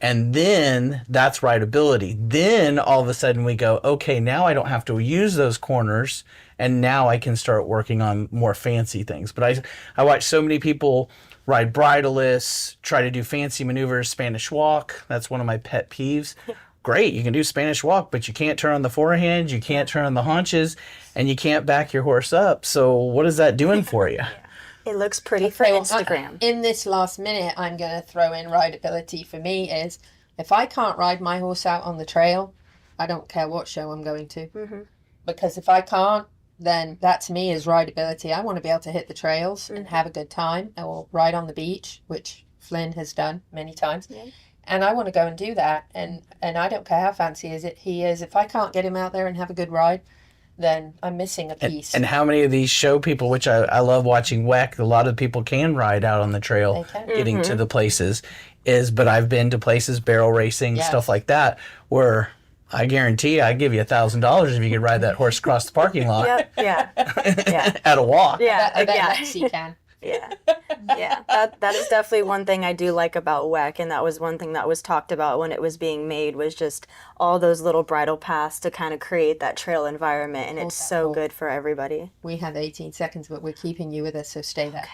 And then that's rideability. Then all of a sudden we go, okay, now I don't have to use those corners, and now I can start working on more fancy things. But I watch so many people ride bridleless, try to do fancy maneuvers, Spanish walk. That's one of my pet peeves. Great, you can do Spanish walk, but you can't turn on the forehand, you can't turn on the haunches, and you can't back your horse up. So what is that doing for you? It looks pretty for Instagram. In this last minute, I'm going to throw in rideability. For me is, if I can't ride my horse out on the trail, I don't care what show I'm going to. Mm-hmm. Because if I can't, then that to me is rideability. I want to be able to hit the trails and have a good time, or ride on the beach, which Flynn has done many times. Yeah. And I want to go and do that. And I don't care how fancy he is. If I can't get him out there and have a good ride, then I'm missing a piece. And how many of these show people, which I love watching WEC, a lot of people can ride out on the trail getting to the places, but I've been to places, barrel racing, stuff like that, where I guarantee I give you $1,000 if you could ride that horse across the parking lot. Yeah. At a walk. Yeah, I bet Lexi can. Yeah, that is definitely one thing I do like about WEC, and that was one thing that was talked about when it was being made, was just all those little bridle paths to kind of create that trail environment, and it's so good for everybody. We have 18 seconds, but we're keeping you with us, so stay there.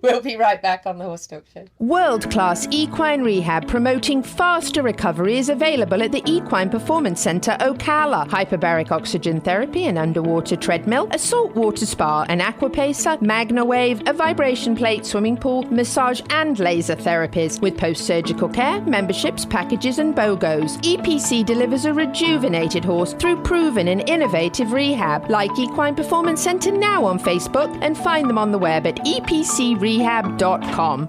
We'll be right back on the Horse Talk Show. World-class equine rehab promoting faster recovery is available at the Equine Performance Centre Ocala. Hyperbaric oxygen therapy, an underwater treadmill, a saltwater spa, an aquapacer, magna wave, a vibration plate, swimming pool, massage and laser therapies. With post-surgical care, memberships, packages and BOGOs, EPC delivers a rejuvenated horse through proven and innovative rehab. Like Equine Performance Centre now on Facebook, and find them on the web at epcrehab.com.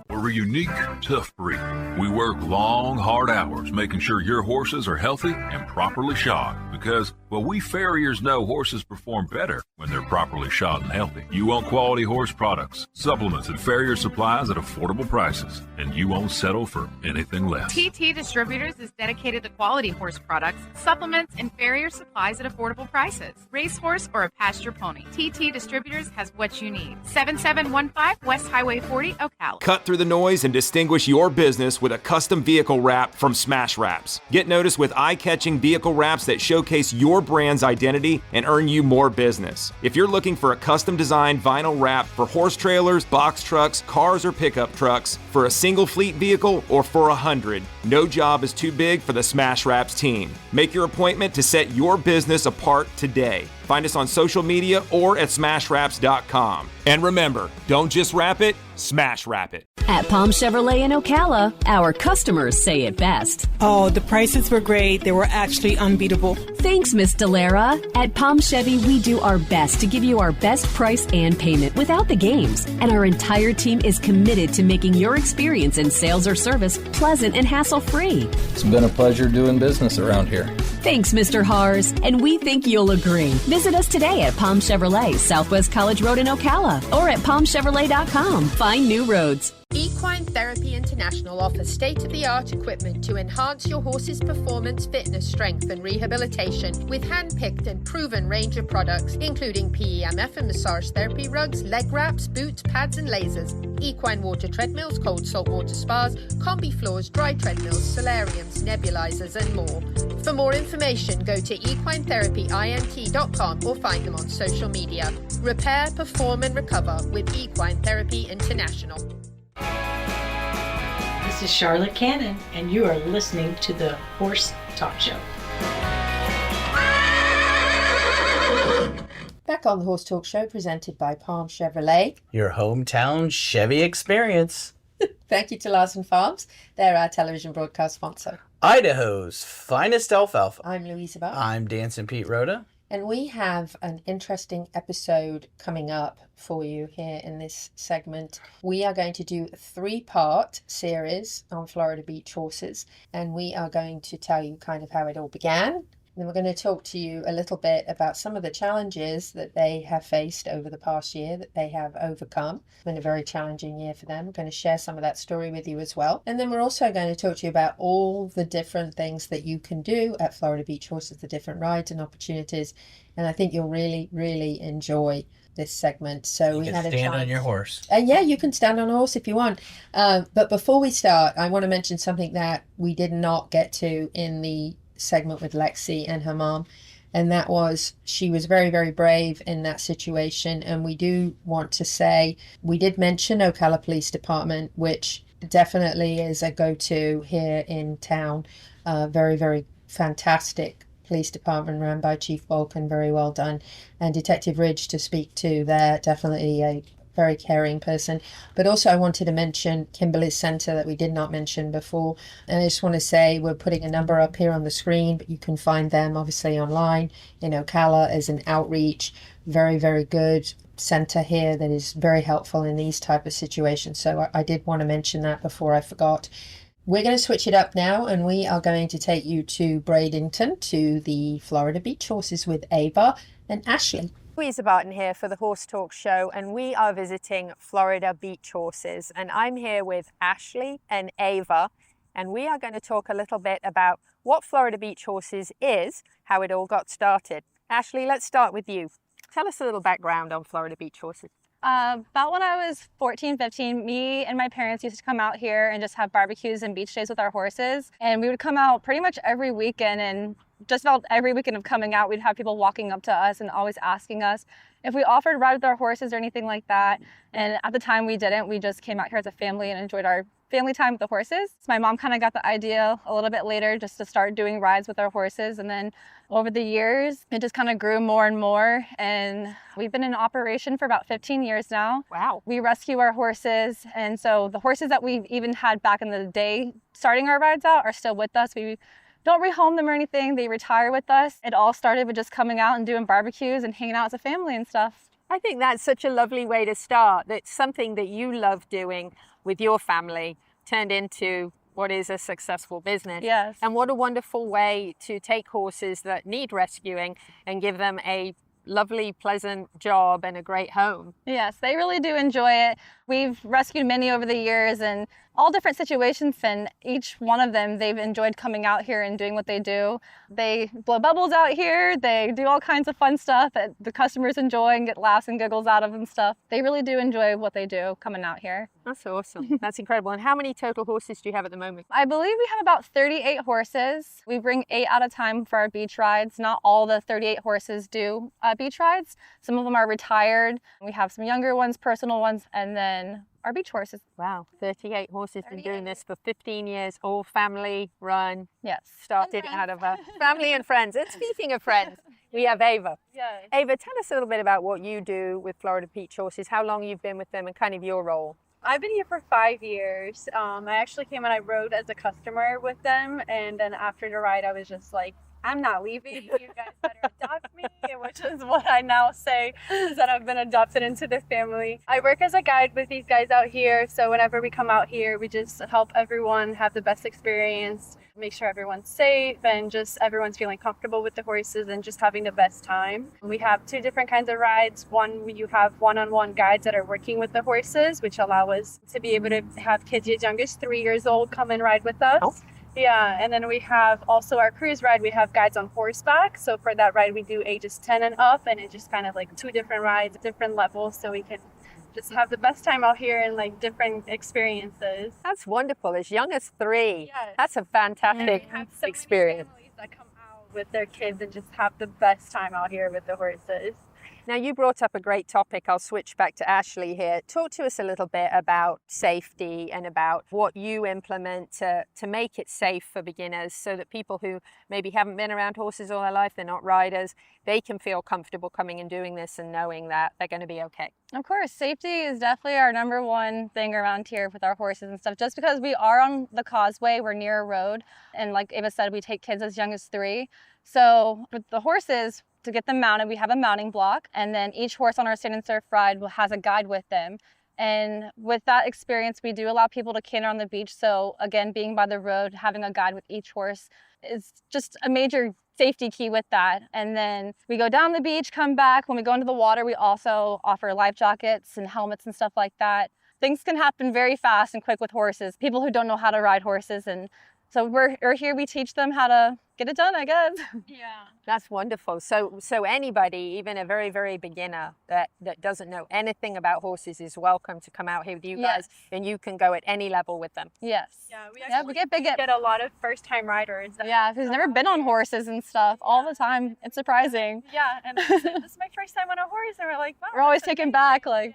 We're a unique, tough breed. We work long, hard hours making sure your horses are healthy and properly shod because, well, we farriers know horses perform better when they're properly shod and healthy. You want quality horse products, supplements, and farrier supplies at affordable prices, and you won't settle for anything less. TT Distributors is dedicated to quality horse products, supplements, and farrier supplies at affordable prices. Racehorse or a pasture pony, TT Distributors has what you need. 7715 West Highway 40, Ocala. Cut through the noise and distinguish your business with a custom vehicle wrap from Smash Wraps. Get noticed with eye-catching vehicle wraps that showcase your brand's identity and earn you more business. If you're looking for a custom-designed vinyl wrap for horse trailers, box trucks, cars, or pickup trucks, for a single fleet vehicle, or for 100, no job is too big for the Smash Wraps team. Make your appointment to set your business apart today. Find us on social media or at smashwraps.com. And remember, don't just wrap it, smash wrap it. At Palm Chevrolet in Ocala, our customers say it best. Oh, the prices were great. They were actually unbeatable. Thanks, Miss Delara. At Palm Chevy, we do our best to give you our best price and payment without the games. And our entire team is committed to making your experience in sales or service pleasant and hassle-free. It's been a pleasure doing business around here. Thanks, Mr. Hars. And we think you'll agree. Visit us today at Palm Chevrolet, Southwest College Road in Ocala, or at palmchevrolet.com. Find new roads. Equine Therapy International offers state-of-the-art equipment to enhance your horse's performance, fitness, strength, and rehabilitation with hand-picked and proven range of products, including PEMF and massage therapy rugs, leg wraps, boots, pads, and lasers, equine water treadmills, cold saltwater spas, combi floors, dry treadmills, solariums, nebulizers, and more. For more information, go to equinetherapyint.com or find them on social media. Repair, perform, and recover with Equine Therapy International. This is Charlotte Cannon, and you are listening to the Horse Talk Show. Back on the Horse Talk Show, presented by Palm Chevrolet. Your hometown Chevy experience. Thank you to Larson Farms. They're our television broadcast sponsor. Idaho's finest alfalfa. I'm Louisa Barton. I'm Dancing Pete Rhoda. And we have an interesting episode coming up for you here in this segment. We are going to do a 3-part series on Florida beach horses, and we are going to tell you kind of how it all began. Then we're going to talk to you a little bit about some of the challenges that they have faced over the past year that they have overcome. It's been a very challenging year for them. We're going to share some of that story with you as well. And then we're also going to talk to you about all the different things that you can do at Florida Beach Horses, the different rides and opportunities. And I think you'll really, really enjoy this segment. So you can stand on your horse. Yeah, you can stand on a horse if you want. But before we start, I want to mention something that we did not get to in the segment with Lexi and her mom. And that was, she was very, very brave in that situation. And we do want to say, we did mention Ocala Police Department, which definitely is a go-to here in town. Very, very fantastic police department run by Chief Balkan, very well done. And Detective Ridge to speak to there, definitely a very caring person. But also I wanted to mention Kimberly's Center that we did not mention before. And I just want to say we're putting a number up here on the screen, but you can find them obviously online in Ocala as an outreach. Very, very good center here that is very helpful in these type of situations. So I did want to mention that before I forgot. We're going to switch it up now, and we are going to take you to Bradenton, to the Florida Beach Horses with Ava and Ashley. Louisa Barton here for the Horse Talk Show, and we are visiting Florida Beach Horses. And I'm here with Ashley and Ava, and we are going to talk a little bit about what Florida Beach Horses is, how it all got started. Ashley, let's start with you. Tell us a little background on Florida Beach Horses. About when I was 14, 15, me and my parents used to come out here and just have barbecues and beach days with our horses. And we would come out pretty much every weekend, and just about every weekend of coming out, we'd have people walking up to us and always asking us if we offered to ride with our horses or anything like that. And at the time we didn't. We just came out here as a family and enjoyed our family time with the horses. So my mom kind of got the idea a little bit later just to start doing rides with our horses. And then over the years, it just kind of grew more and more. And we've been in operation for about 15 years now. Wow. We rescue our horses. And so the horses that we've even had back in the day starting our rides out are still with us. We don't rehome them or anything. They retire with us. It all started with just coming out and doing barbecues and hanging out as a family and stuff. I think that's such a lovely way to start. That's something that you love doing with your family turned into what is a successful business. Yes. And what a wonderful way to take horses that need rescuing and give them a lovely, pleasant job and a great home. Yes, they really do enjoy it. We've rescued many over the years in all different situations, and each one of them, they've enjoyed coming out here and doing what they do. They blow bubbles out here. They do all kinds of fun stuff that the customers enjoy and get laughs and giggles out of and stuff. They really do enjoy what they do coming out here. That's awesome. That's incredible. And how many total horses do you have at the moment? I believe we have about 38 horses. We bring 8 at a time for our beach rides. Not all the 38 horses do beach rides. Some of them are retired. We have some younger ones, personal ones, and then our beach horses. Wow, 38 horses, been doing this for 15 years, all family run. Yes. Started out of a family and friends. And speaking of friends, we have Ava. Yes. Ava, tell us a little bit about what you do with Florida Beach Horses, how long you've been with them and kind of your role. I've been here for 5 years. I actually came and I rode as a customer with them, and then after the ride I was just like, I'm not leaving. You guys better adopt me, which is what I now say, is that I've been adopted into the family. I work as a guide with these guys out here, so whenever we come out here, we just help everyone have the best experience, make sure everyone's safe, and just everyone's feeling comfortable with the horses and just having the best time. We have 2 different kinds of rides. One, you have one-on-one guides that are working with the horses, which allow us to be able to have kids as young as 3 years old come and ride with us. Oh. Yeah, and then we have also our cruise ride. We have guides on horseback. So for that ride, we do ages 10 and up, and it's just kind of like 2 different rides, different levels, so we can just have the best time out here and like different experiences. That's wonderful. As young as 3. Yes. That's a fantastic experience. Families that come out with their kids and just have the best time out here with the horses. Now, you brought up a great topic. I'll switch back to Ashley here. Talk to us a little bit about safety and about what you implement to make it safe for beginners so that people who maybe haven't been around horses all their life, they're not riders, they can feel comfortable coming and doing this and knowing that they're going to be okay. Of course, safety is definitely our number one thing around here with our horses and stuff. Just because we are on the causeway, we're near a road. And like Ava said, we take kids as young as 3. So with the horses, to get them mounted, we have a mounting block, and then each horse on our stand and surf ride has a guide with them. And with that experience, we do allow people to canter on the beach. So again, being by the road, having a guide with each horse is just a major safety key with that. And then we go down the beach, come back. When we go into the water, we also offer life jackets and helmets and stuff like that. Things can happen very fast and quick with horses. People who don't know how to ride horses, and so we're here, we teach them how to get it done, I guess. Yeah. That's wonderful. So anybody, even a very, very beginner that doesn't know anything about horses is welcome to come out here with you guys, and you can go at any level with them. Yes. Yeah, we get a lot of first-time riders. Yeah, who's never been on horses and stuff all the time. It's surprising. Yeah, and this is my first time on a horse, and we're like, wow. We're always taken back, like.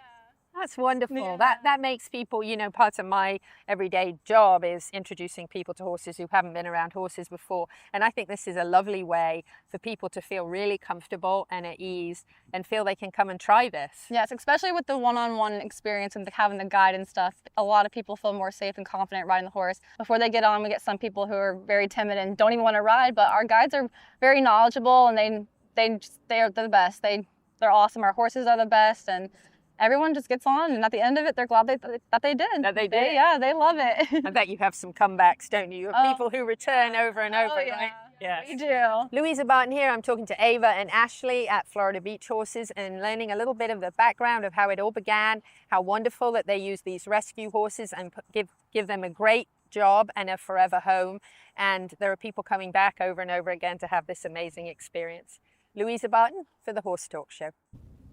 That's wonderful. That makes people, you know, part of my everyday job is introducing people to horses who haven't been around horses before. And I think this is a lovely way for people to feel really comfortable and at ease and feel they can come and try this. Yes, especially with the one-on-one experience and having the guide and stuff. A lot of people feel more safe and confident riding the horse. Before they get on, we get some people who are very timid and don't even want to ride, but our guides are very knowledgeable and they're the best. They're awesome. Our horses are the best, and everyone just gets on, and at the end of it, they're glad that they did. That they did. Yeah, they love it. I bet you have some comebacks, don't you? Of people who return over and over, right? Yes. We do. Louisa Barton here. I'm talking to Ava and Ashley at Florida Beach Horses and learning a little bit of the background of how it all began, how wonderful that they use these rescue horses and give them a great job and a forever home. And there are people coming back over and over again to have this amazing experience. Louisa Barton for the Horse Talk Show.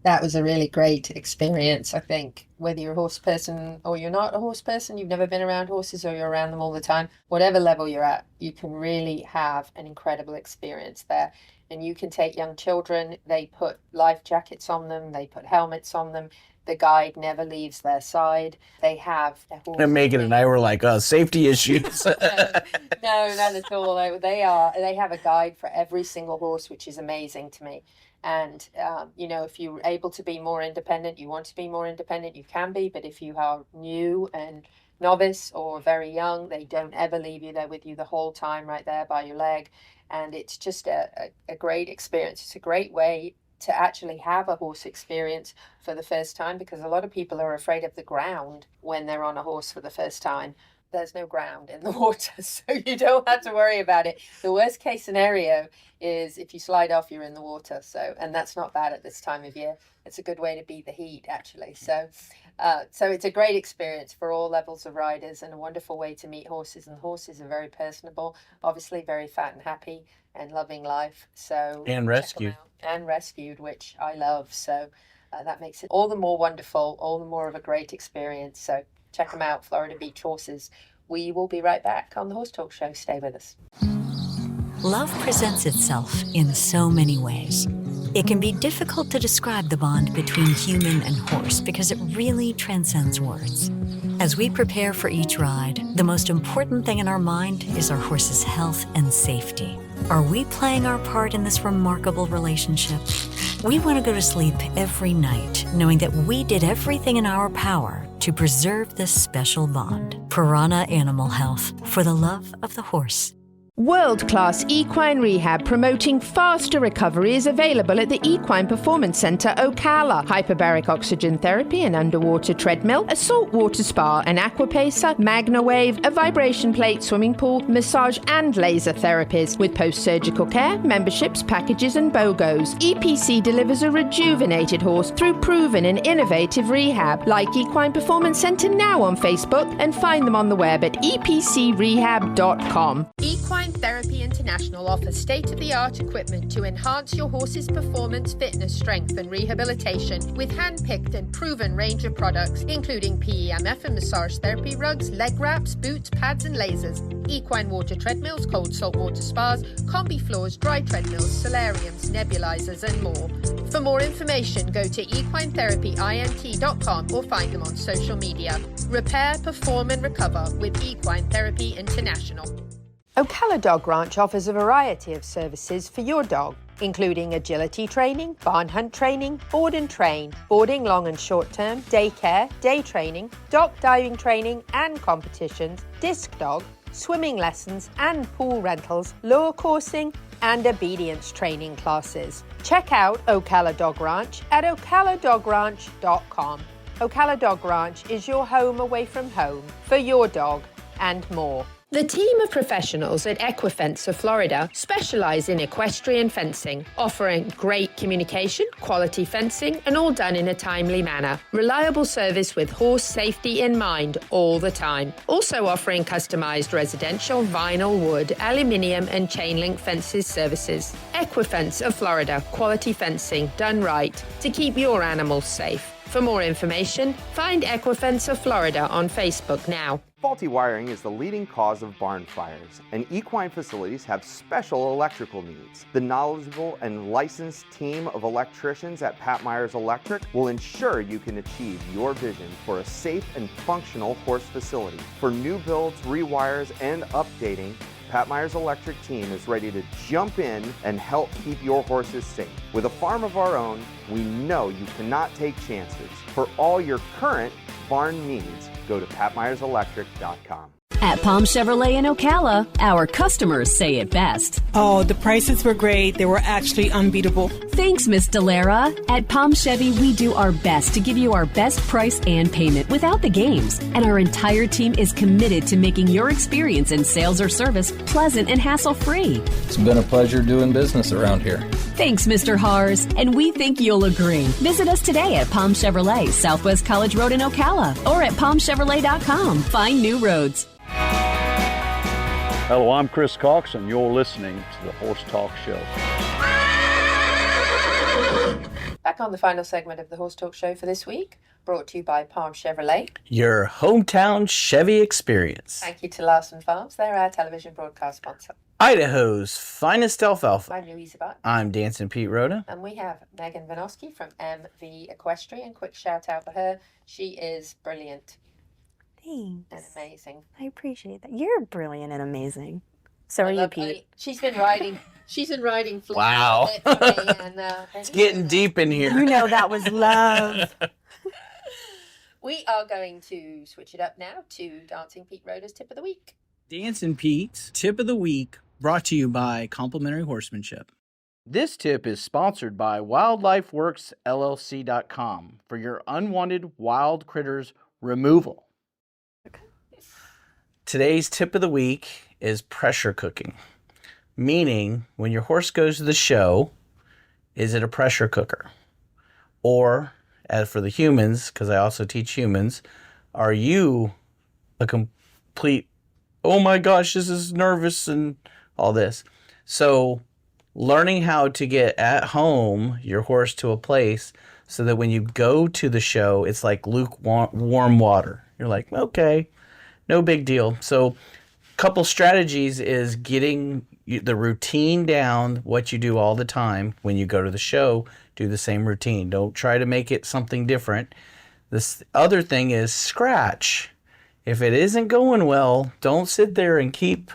That was a really great experience, I think. Whether you're a horse person or you're not a horse person, you've never been around horses or you're around them all the time, whatever level you're at, you can really have an incredible experience there. And you can take young children, they put life jackets on them, they put helmets on them. The guide never leaves their side. They have their horse. And Megan and I were like, safety issues. No, not at all. They have a guide for every single horse, which is amazing to me. And, you know, if you're able to be more independent, you want to be more independent, you can be. But if you are new and novice or very young, they don't ever leave you. They're with you the whole time right there by your leg. And it's just a great experience. It's a great way to actually have a horse experience for the first time, because a lot of people are afraid of the ground when they're on a horse for the first time. There's no ground in the water, so you don't have to worry about it. The worst case scenario is if you slide off, you're in the water. So, and that's not bad at this time of year. It's a good way to beat the heat, actually. So it's a great experience for all levels of riders and a wonderful way to meet horses. And horses are very personable, obviously very fat and happy and loving life. So and rescued. And rescued, which I love. So that makes it all the more wonderful, all the more of a great experience. So check them out, Florida Beach Horses. We will be right back on the Horse Talk Show. Stay with us. Love presents itself in so many ways. It can be difficult to describe the bond between human and horse because it really transcends words. As we prepare for each ride, the most important thing in our mind is our horse's health and safety. Are we playing our part in this remarkable relationship? We want to go to sleep every night knowing that we did everything in our power to preserve this special bond. Piranha Animal Health, for the love of the horse. World-class equine rehab promoting faster recovery is available at the Equine Performance Centre Ocala. Hyperbaric oxygen therapy, an underwater treadmill, a saltwater spa, an aquapacer, MagnaWave, a vibration plate, swimming pool, massage and laser therapies. With post-surgical care, memberships, packages and BOGOs, EPC delivers a rejuvenated horse through proven and innovative rehab. Like Equine Performance Centre now on Facebook and find them on the web at epcrehab.com. Equine Therapy International offers state-of-the-art equipment to enhance your horse's performance, fitness, strength and rehabilitation with hand-picked and proven range of products, including PEMF and massage therapy rugs, leg wraps, boots, pads and lasers, equine water treadmills, cold saltwater spas, combi floors, dry treadmills, solariums, nebulizers and more. For more information, go to equinetherapyint.com or find them on social media. Repair, perform and recover with Equine Therapy International. Ocala Dog Ranch offers a variety of services for your dog, including agility training, barn hunt training, board and train, boarding long and short term, daycare, day training, dock diving training and competitions, disc dog, swimming lessons and pool rentals, lure coursing and obedience training classes. Check out Ocala Dog Ranch at ocaladogranch.com. Ocala Dog Ranch is your home away from home for your dog and more. The team of professionals at Equifence of Florida specialize in equestrian fencing, offering great communication, quality fencing, and all done in a timely manner. Reliable service with horse safety in mind all the time. Also offering customized residential, vinyl, wood, aluminium, and chain link fences services. Equifence of Florida, quality fencing done right to keep your animals safe. For more information, find Equifence of Florida on Facebook now. Faulty wiring is the leading cause of barn fires, and equine facilities have special electrical needs. The knowledgeable and licensed team of electricians at Pat Myers Electric will ensure you can achieve your vision for a safe and functional horse facility. For new builds, rewires, and updating, Pat Myers Electric team is ready to jump in and help keep your horses safe. With a farm of our own, we know you cannot take chances. For all your current barn needs, go to patmyerselectric.com. At Palm Chevrolet in Ocala, our customers say it best. Oh, the prices were great. They were actually unbeatable. Thanks, Miss Delara. At Palm Chevy, we do our best to give you our best price and payment without the games. And our entire team is committed to making your experience in sales or service pleasant and hassle-free. It's been a pleasure doing business around here. Thanks, Mr. Hars, and we think you'll agree. Visit us today at Palm Chevrolet, Southwest College Road in Ocala, or at palmchevrolet.com. Find new roads. Hello, I'm Chris Cox, and you're listening to the Horse Talk Show. Back on the final segment of the Horse Talk Show for this week, brought to you by Palm Chevrolet. Your hometown Chevy experience. Thank you to Larson Farms. They're our television broadcast sponsor. Idaho's finest alfalfa. I'm Louisa Barton. I'm Dancing Pete Rhoda. And we have Megan Vanosky from MV Equestrian. Quick shout out for her. She is brilliant. Thanks. And amazing. I appreciate that. You're brilliant and amazing. So are you, Pete. She's been riding Wow. It's getting deep in here. You know that was love. We are going to switch it up now to Dancing Pete Rhoda's Tip of the Week. Dancing Pete's Tip of the Week, brought to you by Complimentary Horsemanship. This tip is sponsored by WildlifeWorksLLC.com for your unwanted wild critters removal. Today's tip of the week is pressure cooking, meaning when your horse goes to the show, is it a pressure cooker? Or, as for the humans, because I also teach humans, are you a complete, oh my gosh, this is nervous and all this. So learning how to get at home your horse to a place so that when you go to the show, it's like lukewarm water. You're like, okay, no big deal. So a couple strategies is getting the routine down, what you do all the time. When you go to the show, do the same routine. Don't try to make it something different. This other thing is scratch. If it isn't going well, don't sit there and keep,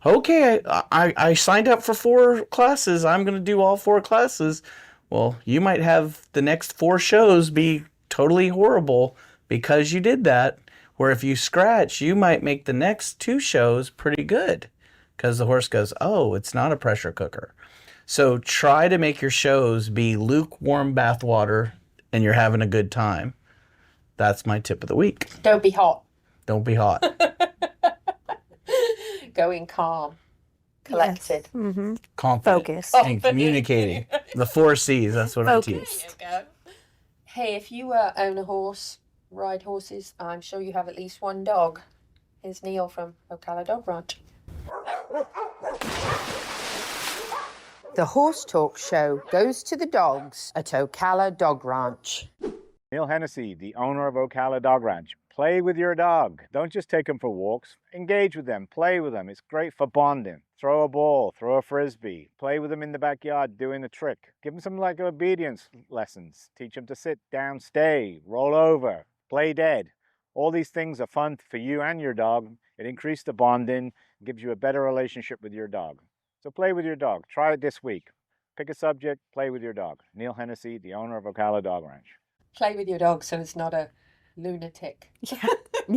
okay, I signed up for 4 classes. I'm going to do all 4 classes. Well, you might have the next 4 shows be totally horrible because you did that. Where if you scratch, you might make the next 2 shows pretty good because the horse goes, oh, it's not a pressure cooker. So try to make your shows be lukewarm bath water and you're having a good time. That's my tip of the week. Don't be hot. Don't be hot. Going calm. Collected. Yes. Mm-hmm. Confident. Focus. And communicating. The 4 C's, that's what Focus. I teach. There you go. Hey, if you own a horse, ride horses, I'm sure you have at least one dog. Here's Neil from Ocala Dog Ranch. The Horse Talk Show goes to the dogs at Ocala Dog Ranch. Neil Hennessy, the owner of Ocala Dog Ranch. Play with your dog. Don't just take them for walks. Engage with them. Play with them. It's great for bonding. Throw a ball. Throw a frisbee. Play with them in the backyard doing a trick. Give them some obedience lessons. Teach them to sit down, stay, roll over, play dead. All these things are fun for you and your dog. It increases the bonding, gives you a better relationship with your dog. So play with your dog. Try it this week. Pick a subject, play with your dog. Neil Hennessy, the owner of Ocala Dog Ranch. Play with your dog so it's not a lunatic.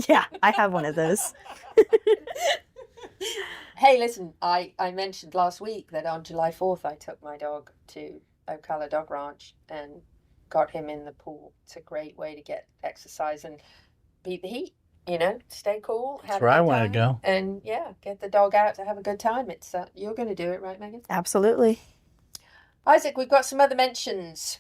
Yeah, I have one of those. Hey, listen, I mentioned last week that on July 4th I took my dog to Ocala Dog Ranch and got him in the pool. It's a great way to get exercise and beat the heat. stay cool. That's where I want to go. And get the dog out to have a good time. It's you're going to do it, right, Megan? Absolutely. Isaac, we've got some other mentions.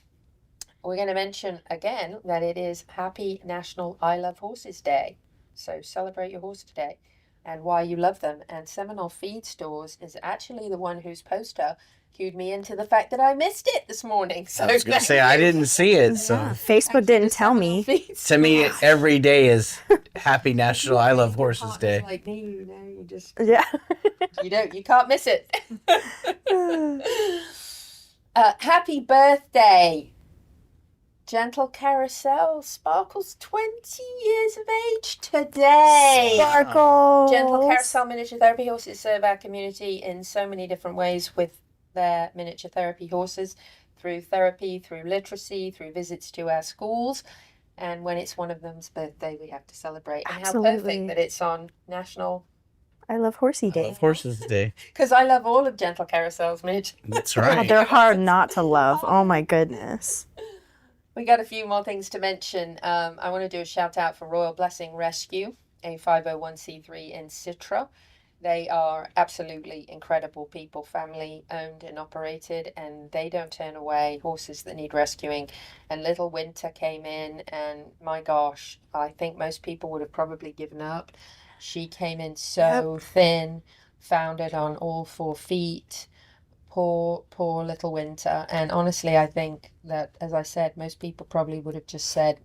We're going to mention again that it is Happy National I Love Horses Day. So celebrate your horse today and why you love them. And Seminole Feed Stores is actually the one whose poster cued me into the fact that I missed it this morning. So I was going to say, I didn't see it. So Facebook didn't tell me. To me, every day is Happy National I Love Horses Day. Like me, you just... Yeah. you can't miss it. Happy birthday. Gentle Carousel sparkles 20 years of age today. Sparkles. Gentle Carousel Miniature Therapy Horses serve our community in so many different ways with their miniature therapy horses, through therapy, through literacy, through visits to our schools. And when it's one of them's birthday, we have to celebrate. And Absolutely. how perfect that it's on National I Love Horsey Day. I Love Horses Day. Because I love all of Gentle Carousel's miniature. That's right. They're hard not to love. Oh my goodness. We got a few more things to mention. I want to do a shout out for Royal Blessing Rescue, a 501c3 in Citra. They are absolutely incredible people, family owned and operated, and they don't turn away horses that need rescuing. And little Winter came in, and my gosh, I think most people would have probably given up. She came in so thin, founded on all 4 feet. Poor little Winter. And honestly, I think that, as I said, most people probably would have just said,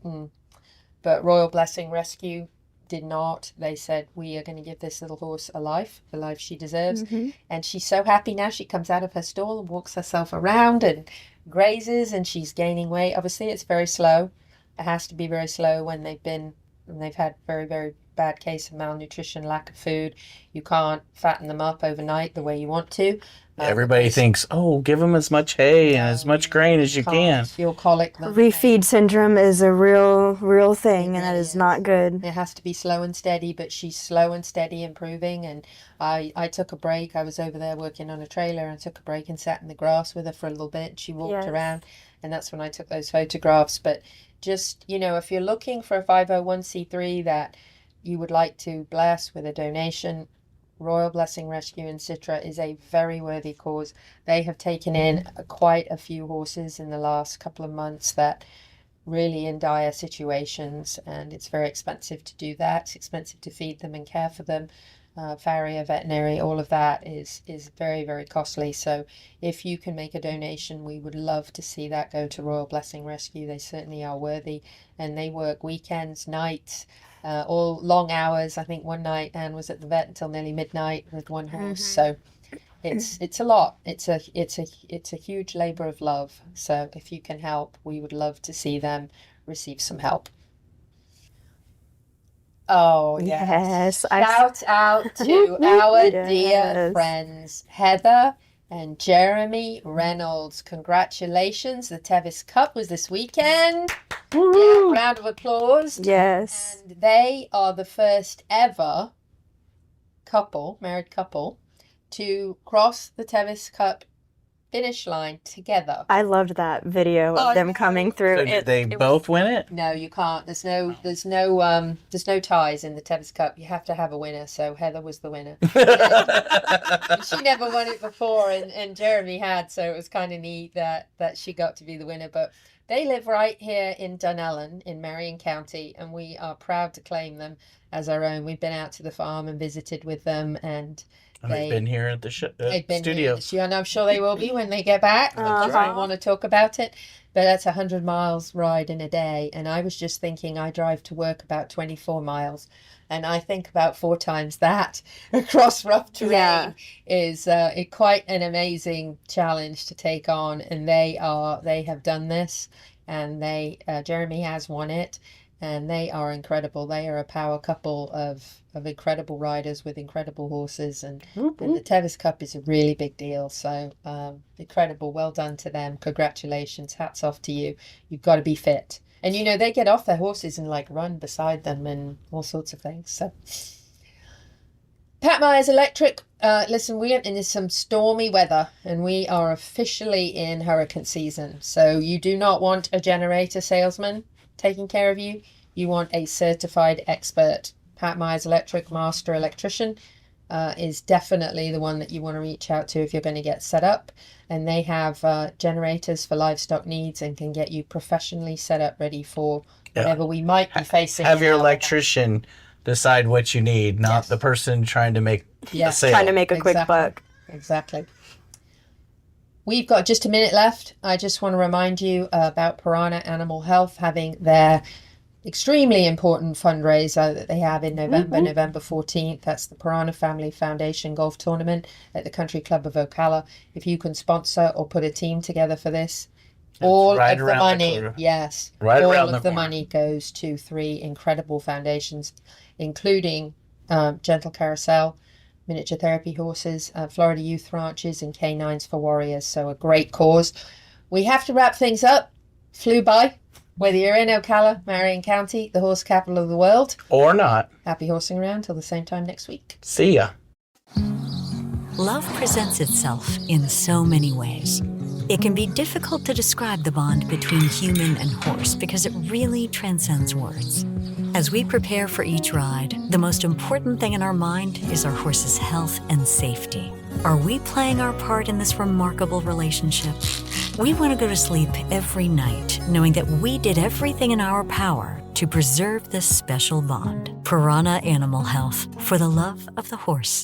But Royal Blessing Rescue did not. They said, we are going to give this little horse a life, the life she deserves. Mm-hmm. And she's so happy now. She comes out of her stall and walks herself around and grazes, and she's gaining weight. Obviously, it's very slow. It has to be very slow when they've had very, very bad case of malnutrition, lack of food. You can't fatten them up overnight the way you want to. Everybody thinks, give them as much hay and as much grain as you can. You'll colic them. Refeed syndrome is a real thing, and that is not good. It has to be slow and steady, but she's slow and steady improving. And I took a break. I was over there working on a trailer and took a break and sat in the grass with her for a little bit. She walked around, and that's when I took those photographs. But just, if you're looking for a 501c3 that you would like to bless with a donation, Royal Blessing Rescue in Citra is a very worthy cause. They have taken in quite a few horses in the last couple of months that really in dire situations, and it's very expensive to do that. It's expensive to feed them and care for them. Farrier, veterinary, all of that is very, very costly. So if you can make a donation, we would love to see that go to Royal Blessing Rescue. They certainly are worthy, and they work weekends, nights, all long hours. I think one night Anne was at the vet until nearly midnight with one horse. So it's a lot. It's a huge labor of love. So if you can help, we would love to see them receive some help. Oh, yes. Shout out to our dear friends, Heather and Jeremy Reynolds. Congratulations. The Tevis Cup was this weekend. Yeah, round of applause. Yes. And they are the first ever married couple, to cross the Tevis Cup finish line together. I loved that video of them coming through. So did they both win it? No, you can't. There's no ties in the Tevis Cup. You have to have a winner. So Heather was the winner. She never won it before, and Jeremy had. So it was kind of neat that she got to be the winner. But they live right here in Dunellen in Marion County, and we are proud to claim them as our own. We've been out to the farm and visited with them, and they've been here at the studio. And I'm sure they will be when they get back. I want to talk about it. But that's 100 miles ride in a day. And I was just thinking, I drive to work about 24 miles. And I think about 4 times that across rough terrain is quite an amazing challenge to take on. And they have done this. And Jeremy has won it. And they are incredible. They are a power couple of incredible riders with incredible horses. And the Tevis Cup is a really big deal. So incredible. Well done to them. Congratulations. Hats off to you. You've got to be fit. And, they get off their horses and, run beside them and all sorts of things. So, Pat Myers Electric. Listen, we are in some stormy weather, and we are officially in hurricane season. So you do not want a generator salesman taking care of you. You want a certified expert Pat Myers Electric Master Electrician is definitely the one that you want to reach out to if you're going to get set up. And they have generators for livestock needs and can get you professionally set up, ready for whatever we might be facing. Have your electrician decide what you need, not the person trying to make a sale. Trying to make a quick buck. Exactly. We've got just a minute left. I just want to remind you about Piranha Animal Health having their extremely important fundraiser that they have in November, November 14th. That's the Piranha Family Foundation Golf Tournament at the Country Club of Ocala. If you can sponsor or put a team together for this, all of the money, all of the money goes to 3 incredible foundations, including Gentle Carousel, Miniature Therapy Horses, Florida Youth Ranches, and Canines for Warriors. So a great cause. We have to wrap things up. Flew by. Whether you're in Ocala, Marion County, the horse capital of the world, or not. Happy horsing around till the same time next week. See ya. Love presents itself in so many ways. It can be difficult to describe the bond between human and horse because it really transcends words. As we prepare for each ride, the most important thing in our mind is our horse's health and safety. Are we playing our part in this remarkable relationship? We want to go to sleep every night knowing that we did everything in our power to preserve this special bond. Piranha Animal Health, for the love of the horse.